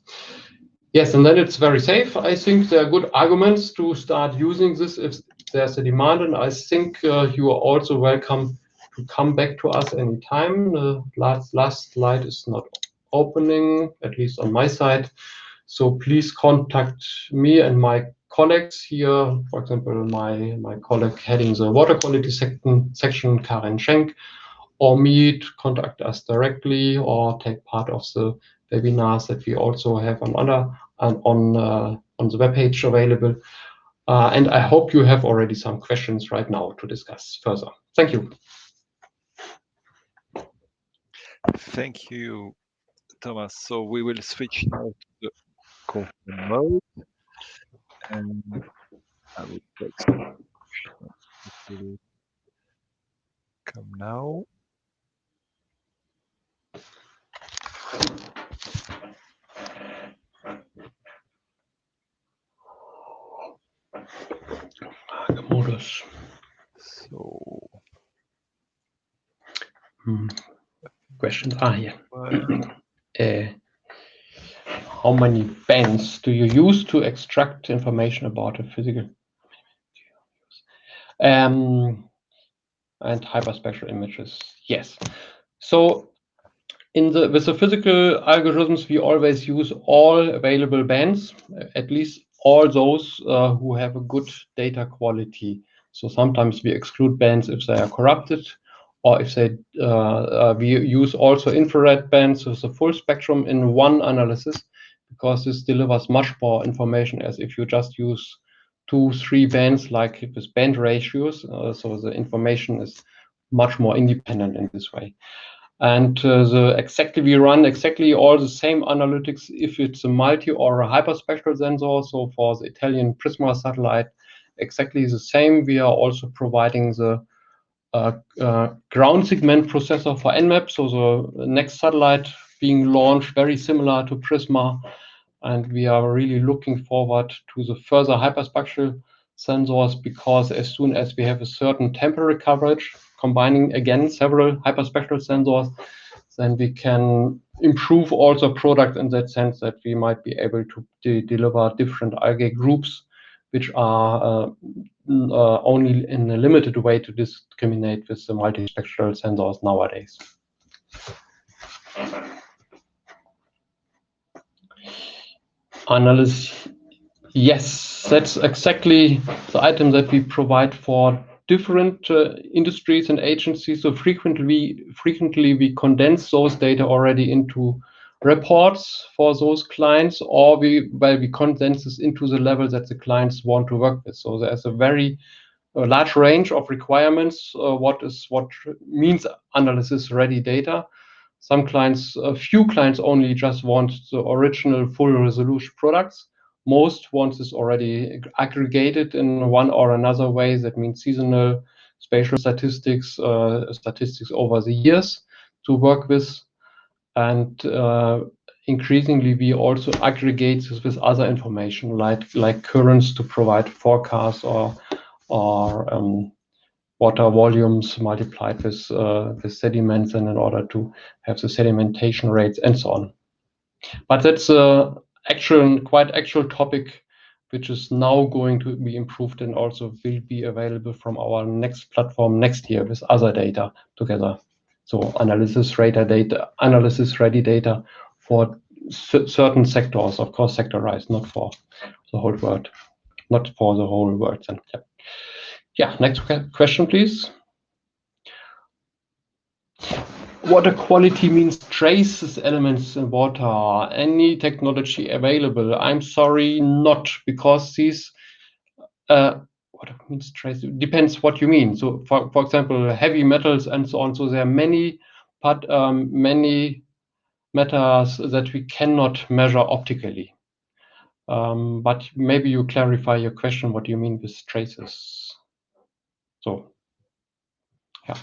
Yes, and then it's very safe. I think there are good arguments to start using this if there's a demand, and I think you are also welcome to come back to us anytime. The last slide is not opening, at least on my side. So please contact me and my colleagues here. For example, my colleague heading the water quality section, Karin Schenk, or me to contact us directly or take part of the webinars that we also have on on the webpage available. And I hope you have already some questions right now to discuss further. Thank you. Thank you, Thomas. So we will switch now to the confirm mode, and I will take some questions. It will come now. Modus. So Questions are here. How many bands do you use to extract information about a physical and hyperspectral images? Yes. So with the physical algorithms, we always use all available bands, at least all those who have a good data quality. So sometimes we exclude bands if they are corrupted, or if they we use also infrared bands with the full spectrum in one analysis, because this delivers much more information as if you just use 2-3 bands like with band ratios. So the information is much more independent in this way. And we run exactly all the same analytics if it's a multi or a hyperspectral sensor. So for the Italian Prisma satellite, exactly the same. We are also providing the ground segment processor for Nmap. So the next satellite being launched, very similar to Prisma. And we are really looking forward to the further hyperspectral sensors, because as soon as we have a certain temporary coverage, combining again several hyperspectral sensors, then we can improve also product in that sense that we might be able to deliver different algae groups, which are only in a limited way to discriminate with the multispectral sensors nowadays. Analysis. Yes, that's exactly the item that we provide for different industries and agencies. So frequently we condense those data already into reports for those clients, or we condense this into the level that the clients want to work with. So there's a very large range of requirements. What means analysis ready data? Some clients, a few clients only just want the original full resolution products. Most want this already aggregated in one or another way. That means seasonal, spatial statistics, statistics over the years to work with. And increasingly, we also aggregate this with other information like currents to provide forecasts or water volumes multiplied with sediments, and in order to have the sedimentation rates and so on. But that's quite actual topic, which is now going to be improved and also will be available from our next platform next year with other data together. So analysis ready data for certain sectors, of course, sectorized, not for the whole world, And yeah, next question, please. Water quality means traces elements in water. Any technology available? I'm sorry, not, because these what means trace depends what you mean. So for example, heavy metals and so on. So there are many matters that we cannot measure optically. But maybe you clarify your question, what do you mean with traces? So yeah.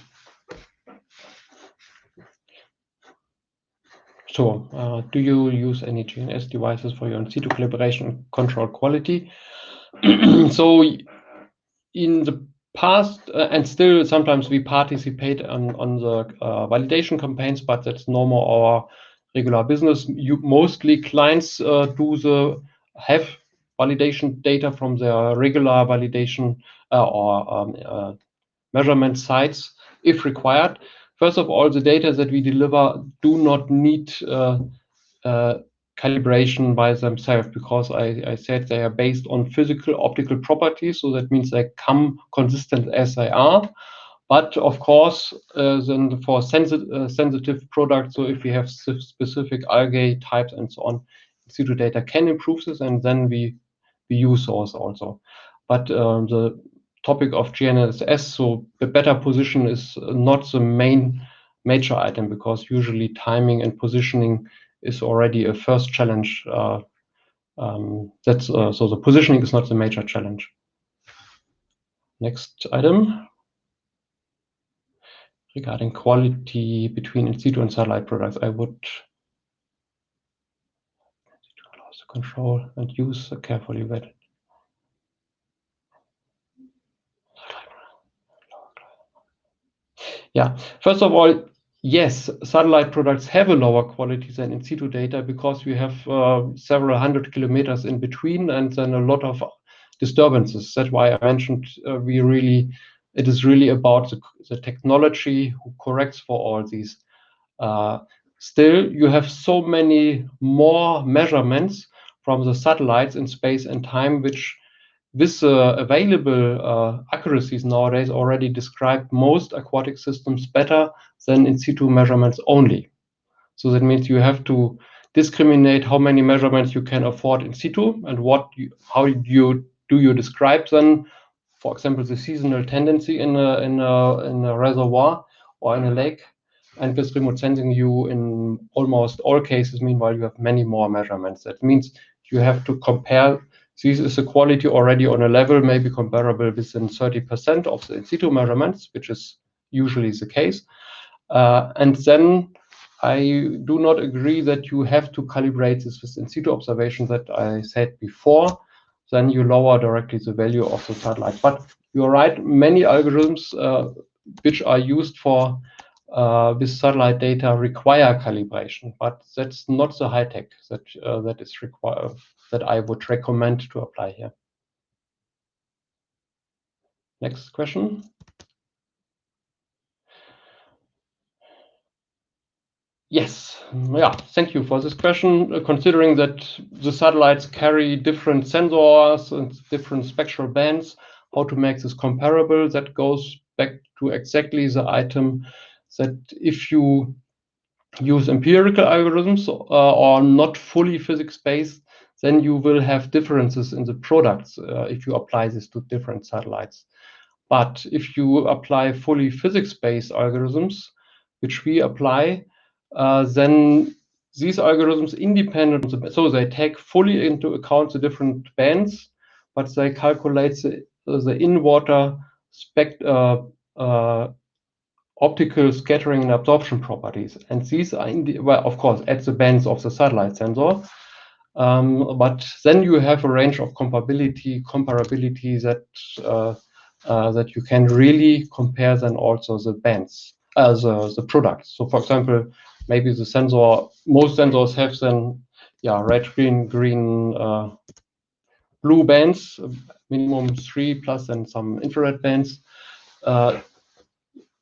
So, do you use any GNS devices for your in situ calibration control quality? So, in the past, and still sometimes we participate on the validation campaigns, but that's no more our regular business. Mostly clients have validation data from their regular validation or measurement sites if required. First of all, the data that we deliver do not need calibration by themselves, because I said they are based on physical optical properties. So that means they come consistent as they are. But of course, then for sensitive products, so if we have specific algae types and so on, in situ data can improve this, and then we BU source also. But the topic of GNSS, so the better position is not the major item, because usually timing and positioning is already a first challenge. So the positioning is not the major challenge. Next item. Regarding quality between in situ and satellite products, I would control and use carefully vetted. Yeah, first of all, yes, satellite products have a lower quality than in situ data, because we have several hundred kilometers in between and then a lot of disturbances. That's why I mentioned it is really about the technology who corrects for all these. Still, you have so many more measurements from the satellites in space and time, which with available accuracies nowadays already describe most aquatic systems better than in situ measurements only. So that means you have to discriminate how many measurements you can afford in situ and how do you describe them. For example, the seasonal tendency in a reservoir or in a lake. And with remote sensing, you in almost all cases, meanwhile, you have many more measurements. That means you have to compare. This is a quality already on a level maybe comparable within 30% of the in situ measurements, which is usually the case. And then I do not agree that you have to calibrate this with in situ observation that I said before. Then you lower directly the value of the satellite. But you're right, many algorithms which are used for with satellite data require calibration, but that's not the high tech that is required, that I would recommend to apply here. Next question. Yes, yeah, thank you for this question. Considering that the satellites carry different sensors and different spectral bands, how to make this comparable, that goes back to exactly the item that if you use empirical algorithms or not fully physics-based, then you will have differences in the products if you apply this to different satellites. But if you apply fully physics-based algorithms, which we apply, then these algorithms independent, so they take fully into account the different bands, but they calculate the in-water optical scattering and absorption properties. And these are, well, of course, at the bands of the satellite sensor. But then you have a range of comparability that you can really compare then also the bands, the products. So for example, maybe the sensor, most sensors have then, yeah, red, green, blue bands, minimum 3 plus and some infrared bands.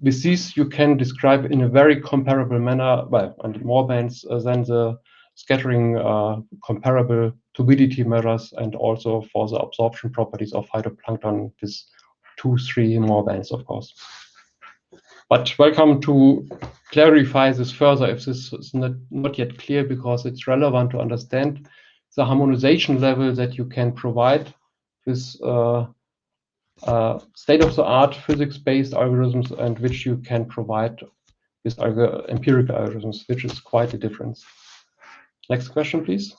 With these, you can describe in a very comparable manner, well, and more bands than the scattering comparable turbidity measures, and also for the absorption properties of phytoplankton with 2-3 more bands, of course. But welcome to clarify this further if this is not yet clear, because it's relevant to understand the harmonization level that you can provide with state-of-the-art physics-based algorithms and which you can provide with empirical algorithms, which is quite a difference. Next question, please.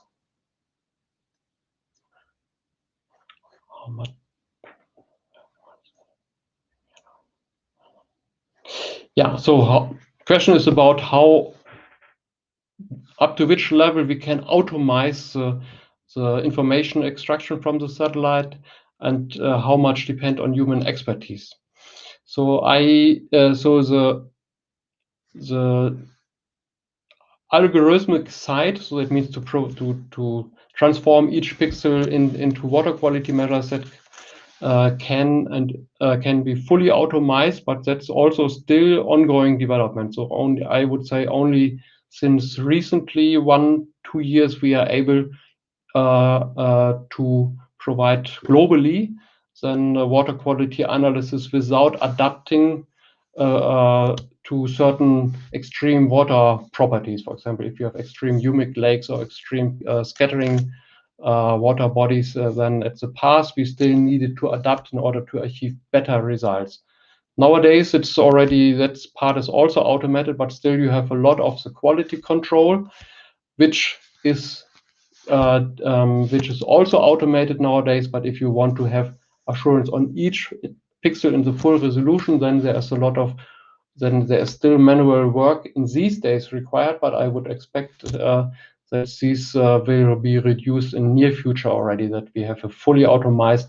Yeah, so question is about how, up to which level we can automate the information extraction from the satellite, and how much depend on human expertise. So the algorithmic side, so that means to transform each pixel into water quality measures that can be fully automated, but that's also still ongoing development. So I would say only since recently 1-2 years we are able to provide globally then water quality analysis without adapting to certain extreme water properties. For example, if you have extreme humic lakes or extreme scattering water bodies than at the past. We still needed to adapt in order to achieve better results. Nowadays, it's already, that part is also automated, but still you have a lot of the quality control, which is also automated nowadays. But if you want to have assurance on each pixel in the full resolution, then there is still manual work in these days required. But I would expect that these will be reduced in near future already, that we have a fully automated,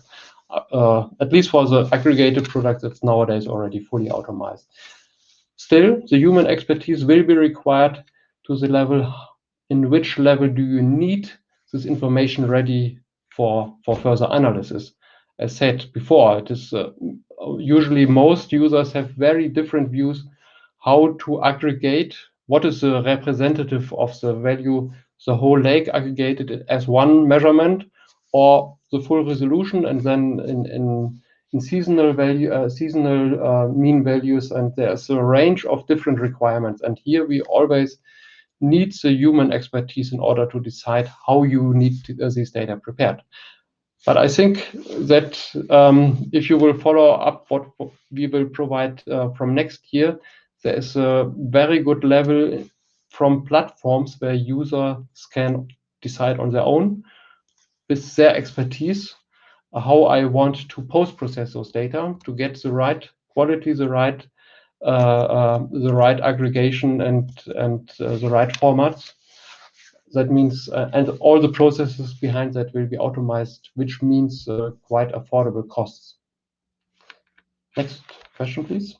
at least for the aggregated product, that's nowadays already fully automated. Still, the human expertise will be required to the level. In which level do you need this information ready for further analysis? As said before, it is usually most users have very different views how to aggregate, what is the representative of the value, the whole lake aggregated as one measurement, or the full resolution, and then in seasonal value, mean values, and there's a range of different requirements. And here we always need the human expertise in order to decide how you need these data prepared. But I think that if you will follow up what we will provide from next year, there is a very good level from platforms where users can decide on their own with their expertise how I want to post-process those data to get the right quality, the right aggregation, and the right formats. That means, and all the processes behind that will be automated, which means quite affordable costs. Next question, please.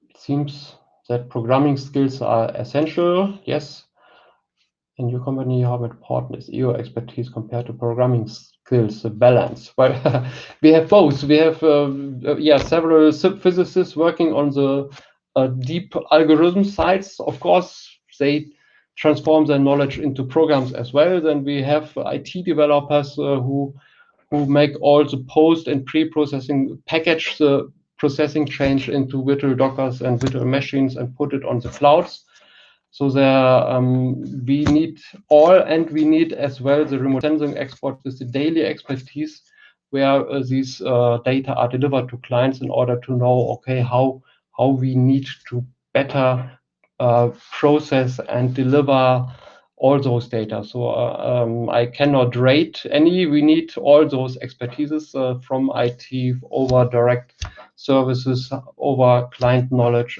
It seems that programming skills are essential. Yes. In your company, how important is your expertise compared to programming skills, the balance? Well, we have both. We have several physicists working on the deep algorithm sides. Of course, they transform their knowledge into programs as well. Then we have IT developers who make all the post and pre-processing, package the processing change into virtual Dockers and virtual machines and put it on the clouds. So there we need all, and we need as well the remote sensing experts with the daily expertise where these data are delivered to clients in order to know, okay, how we need to better process and deliver all those data. So I cannot rate any. We need all those expertises from IT over direct services, over client knowledge,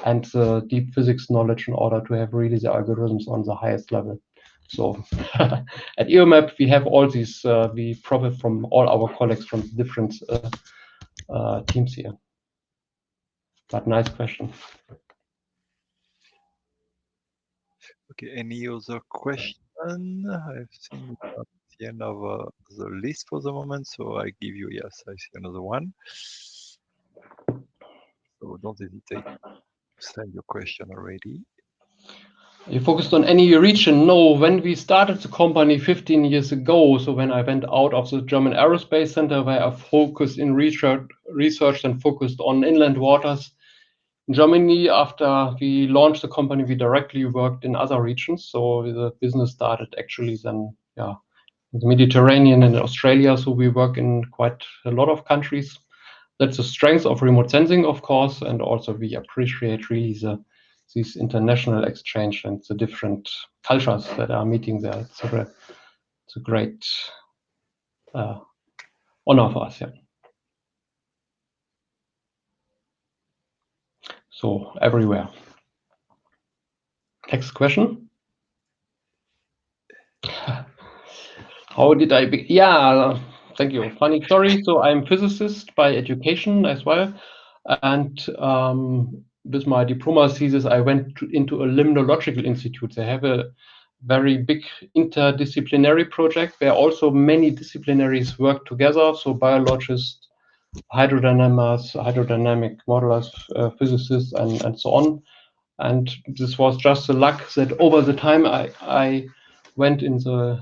and the deep physics knowledge in order to have really the algorithms on the highest level. So at EOMAP, we have all these, we profit from all our colleagues from different teams here. But nice question. Okay, any other question? I've seen at the end of the list for the moment, so I give you, yes, I see another one. So don't hesitate to send your question already. You focused on any region? No, when we started the company 15 years ago, so when I went out of the German Aerospace Center, where I focused in research and focused on inland waters in Germany, after we launched the company, we directly worked in other regions. So the business started actually then, in the Mediterranean and Australia. So we work in quite a lot of countries. That's the strength of remote sensing, of course, and also we appreciate really this international exchange and the different cultures that are meeting there. It's a great honor for us. Yeah. So everywhere. Next question. How did I be? Yeah, thank you. Funny story. So I'm a physicist by education as well. And with my diploma thesis, I went into a limnological institute. They have a very big interdisciplinary project where also many disciplinaries work together. So biologists, hydrodynamic modelers, physicists, and so on. And this was just the luck that over the time I went in the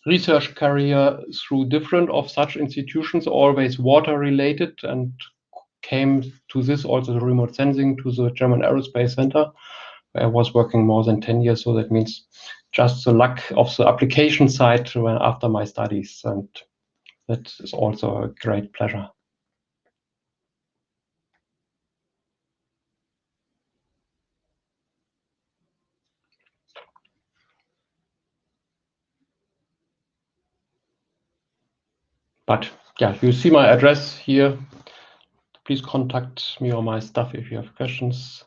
research career through different of such institutions, always water related and came to this also the remote sensing to the German Aerospace Center, where I was working more than 10 years. So that means just the luck of the application side after my studies, and that is also a great pleasure. But yeah, you see my address here. Please contact me or my staff if you have questions.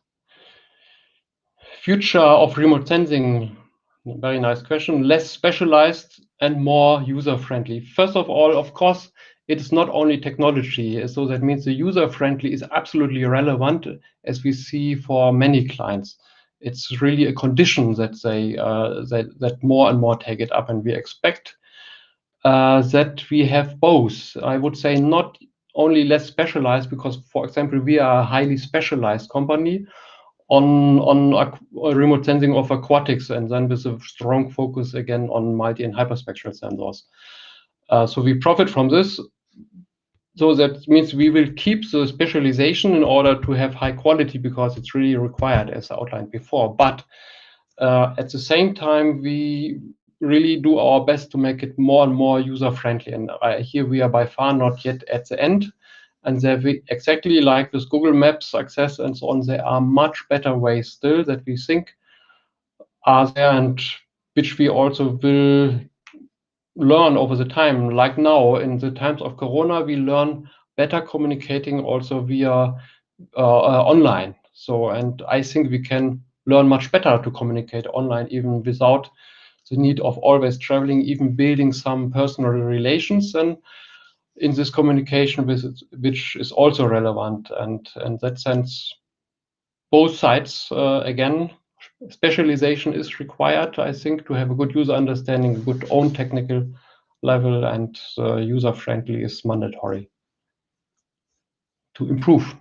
Future of remote sensing, very nice question. Less specialized and more user-friendly. First of all, of course, it is not only technology. So that means the user-friendly is absolutely relevant, as we see for many clients. It's really a condition that they that more and more take it up, and we expect that we have both. I would say not only less specialized, because, for example, we are a highly specialized company on remote sensing of aquatics, and then with a strong focus again on multi and hyperspectral sensors. So we profit from this. So that means we will keep the specialization in order to have high quality, because it's really required, as outlined before. But at the same time, we really do our best to make it more and more user-friendly. And here we are by far not yet at the end. And there exactly like with Google Maps access and so on, there are much better ways still that we think are there, and which we also will learn over the time. Like now, in the times of Corona, we learn better communicating also via online. So, and I think we can learn much better to communicate online, even without the need of always traveling, even building some personal relations and in this communication, which is also relevant. And in that sense, both sides, again, specialization is required, I think, to have a good user understanding, a good own technical level, and user-friendly is mandatory to improve.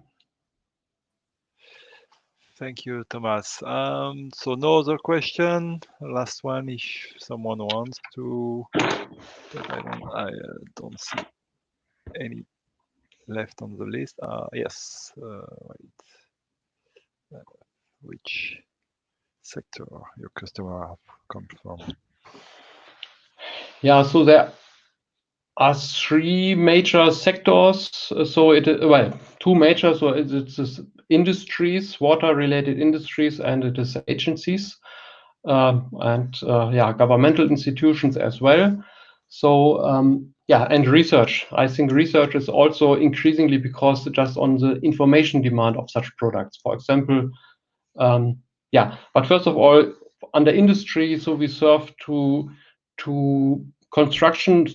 Thank you, Thomas. So no other question. Last one, if someone wants to, but I don't see any left on the list. Yes, wait. Which sector your customer come from? Yeah, so there are three major sectors. So two major. So it's industries, water-related industries, and it is agencies, and governmental institutions as well. So and research. I think research is also increasingly, because just on the information demand of such products. For example, but first of all, under industry, so we serve to construction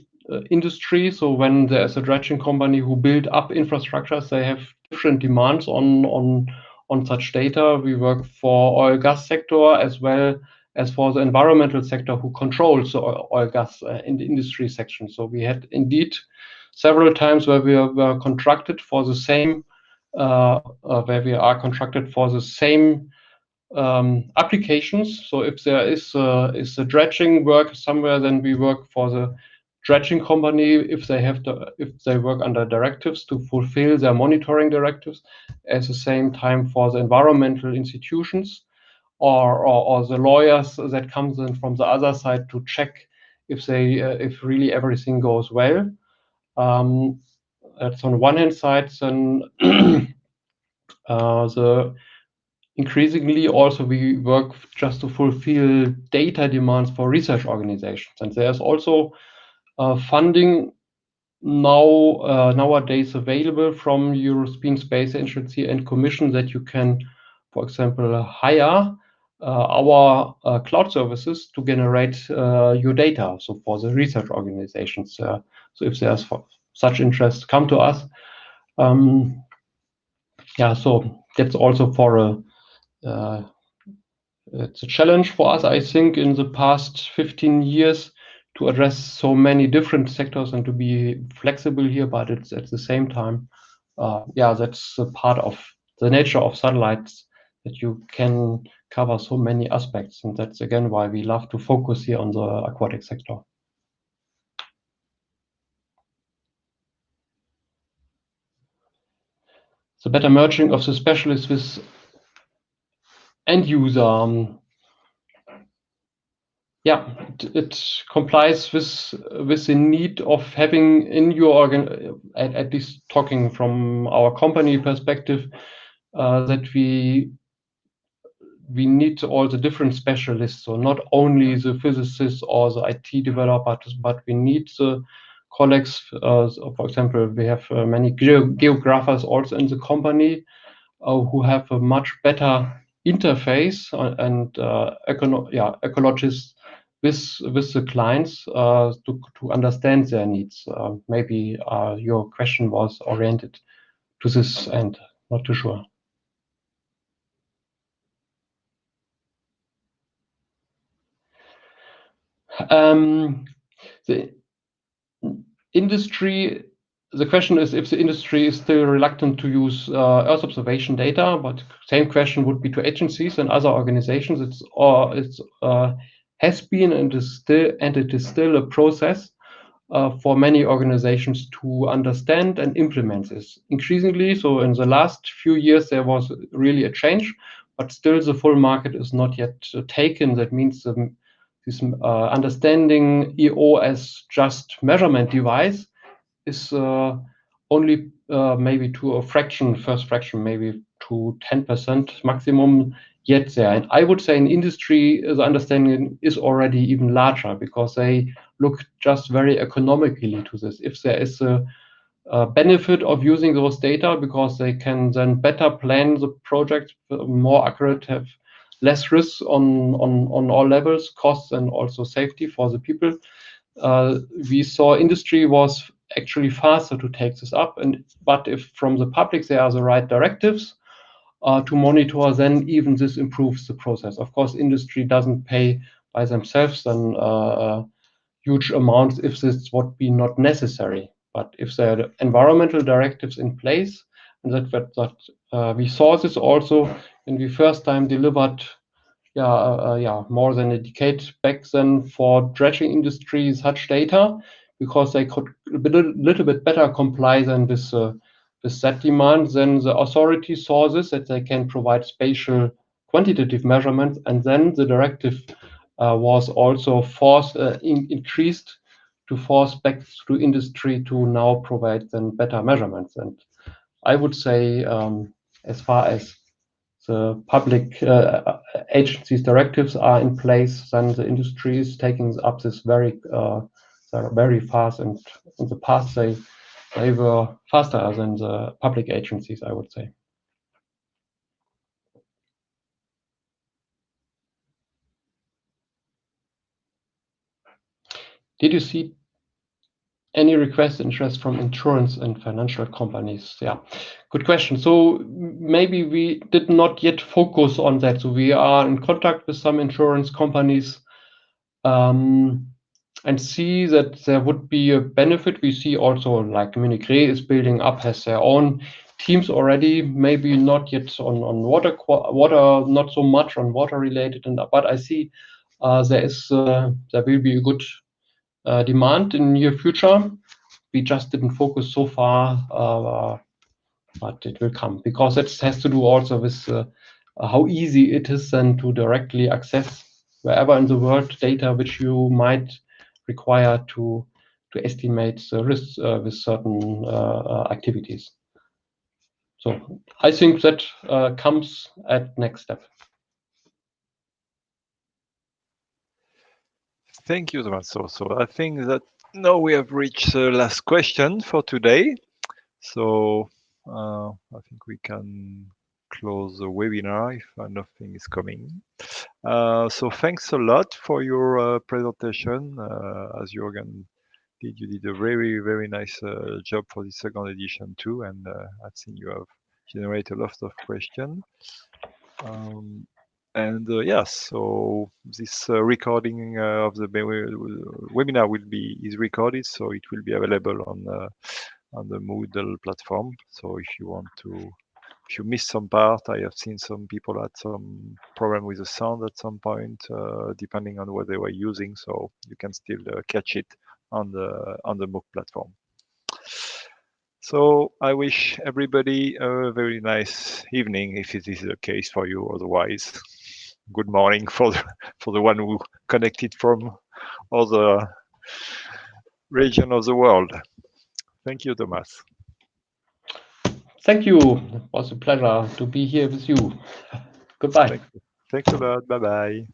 industry. So when there's a dredging company who build up infrastructures, they have different demands on such data. We work for oil gas sector as well as for the environmental sector, who controls the oil gas in the industry section. So we had indeed several times where we were contracted for the same, where we are contracted for the same applications. So if there is a dredging work somewhere, then we work for the dredging company if they work under directives to fulfill their monitoring directives. At the same time, for the environmental institutions or the lawyers that comes in from the other side to check if really everything goes well. That's on one hand side. Then the increasingly also we work just to fulfill data demands for research organizations, and there's also funding nowadays available from European Space Agency and Commission that you can, for example, hire our cloud services to generate your data. So for the research organizations, so if there's such interest, come to us. So that's also for it's a challenge for us, I think, in the past 15 years to address so many different sectors and to be flexible here, but it's at the same time, that's a part of the nature of satellites, that you can cover so many aspects. And that's again why we love to focus here on the aquatic sector. the better merging of the specialists with end user. Yeah, it complies with the need of having in your organ, at least talking from our company perspective, that we need all the different specialists. So not only the physicists or the IT developers, but we need the colleagues. For example, we have many geographers also in the company who have a much better interface and ecologists with the clients to understand their needs. Maybe your question was oriented to this end. Not too sure. The industry, the question is if the industry is still reluctant to use Earth observation data, but same question would be to agencies and other organizations. It's has been and it is still a process for many organizations to understand and implement this increasingly. So in the last few years, there was really a change, but still the full market is not yet taken. That means this understanding EO as just measurement device is only maybe to a first fraction, maybe to 10% maximum yet there. And I would say in industry, the understanding is already even larger because they look just very economically to this. If there is a benefit of using those data because they can then better plan the project, more accurate, have less risks on all levels, costs and also safety for the people. We saw industry was actually faster to take this up, but if from the public there are the right directives to monitor, then even this improves the process. Of course, industry doesn't pay by themselves then huge amounts if this would be not necessary. But if there are environmental directives in place, and that we saw this also when we first time delivered more than a decade back then for dredging industry such data, because they could a little bit better comply than with that demand. Then the authority saw this, that they can provide spatial quantitative measurements, and then the directive was also increased to force back through industry to now provide then better measurements. And I would say as far as the public agencies' directives are in place, then the industry is taking up this very fast. And in the past, they were faster than the public agencies, I would say. Did you see any request interest from insurance and financial companies? Yeah, good question. So maybe we did not yet focus on that. So we are in contact with some insurance companies and see that there would be a benefit. We see also like Munich Re is building up, has their own teams already, maybe not yet on water, not so much on water related, but I see there will be a good demand in near future. We just didn't focus so far, but it will come because it has to do also with how easy it is then to directly access wherever in the world data which you might require to estimate the risks with certain activities. So I think that comes at next step. Thank you, Thomas. So I think that now we have reached the last question for today. So I think we can close the webinar if nothing is coming. So thanks a lot for your presentation. As Jürgen did, you did a very, very nice job for the second edition too. And I've seen you have generated a lot of questions. Yes, so this recording of the webinar is recorded, so it will be available on the Moodle platform. So if you miss some part, I have seen some people had some problem with the sound at some point, depending on what they were using. So you can still catch it on the MOOC platform. So I wish everybody a very nice evening, if it is the case for you. Otherwise, good morning for the one who connected from other region of the world. Thank you, Thomas. Thank you. It was a pleasure to be here with you. Goodbye. Thanks a lot. Bye bye.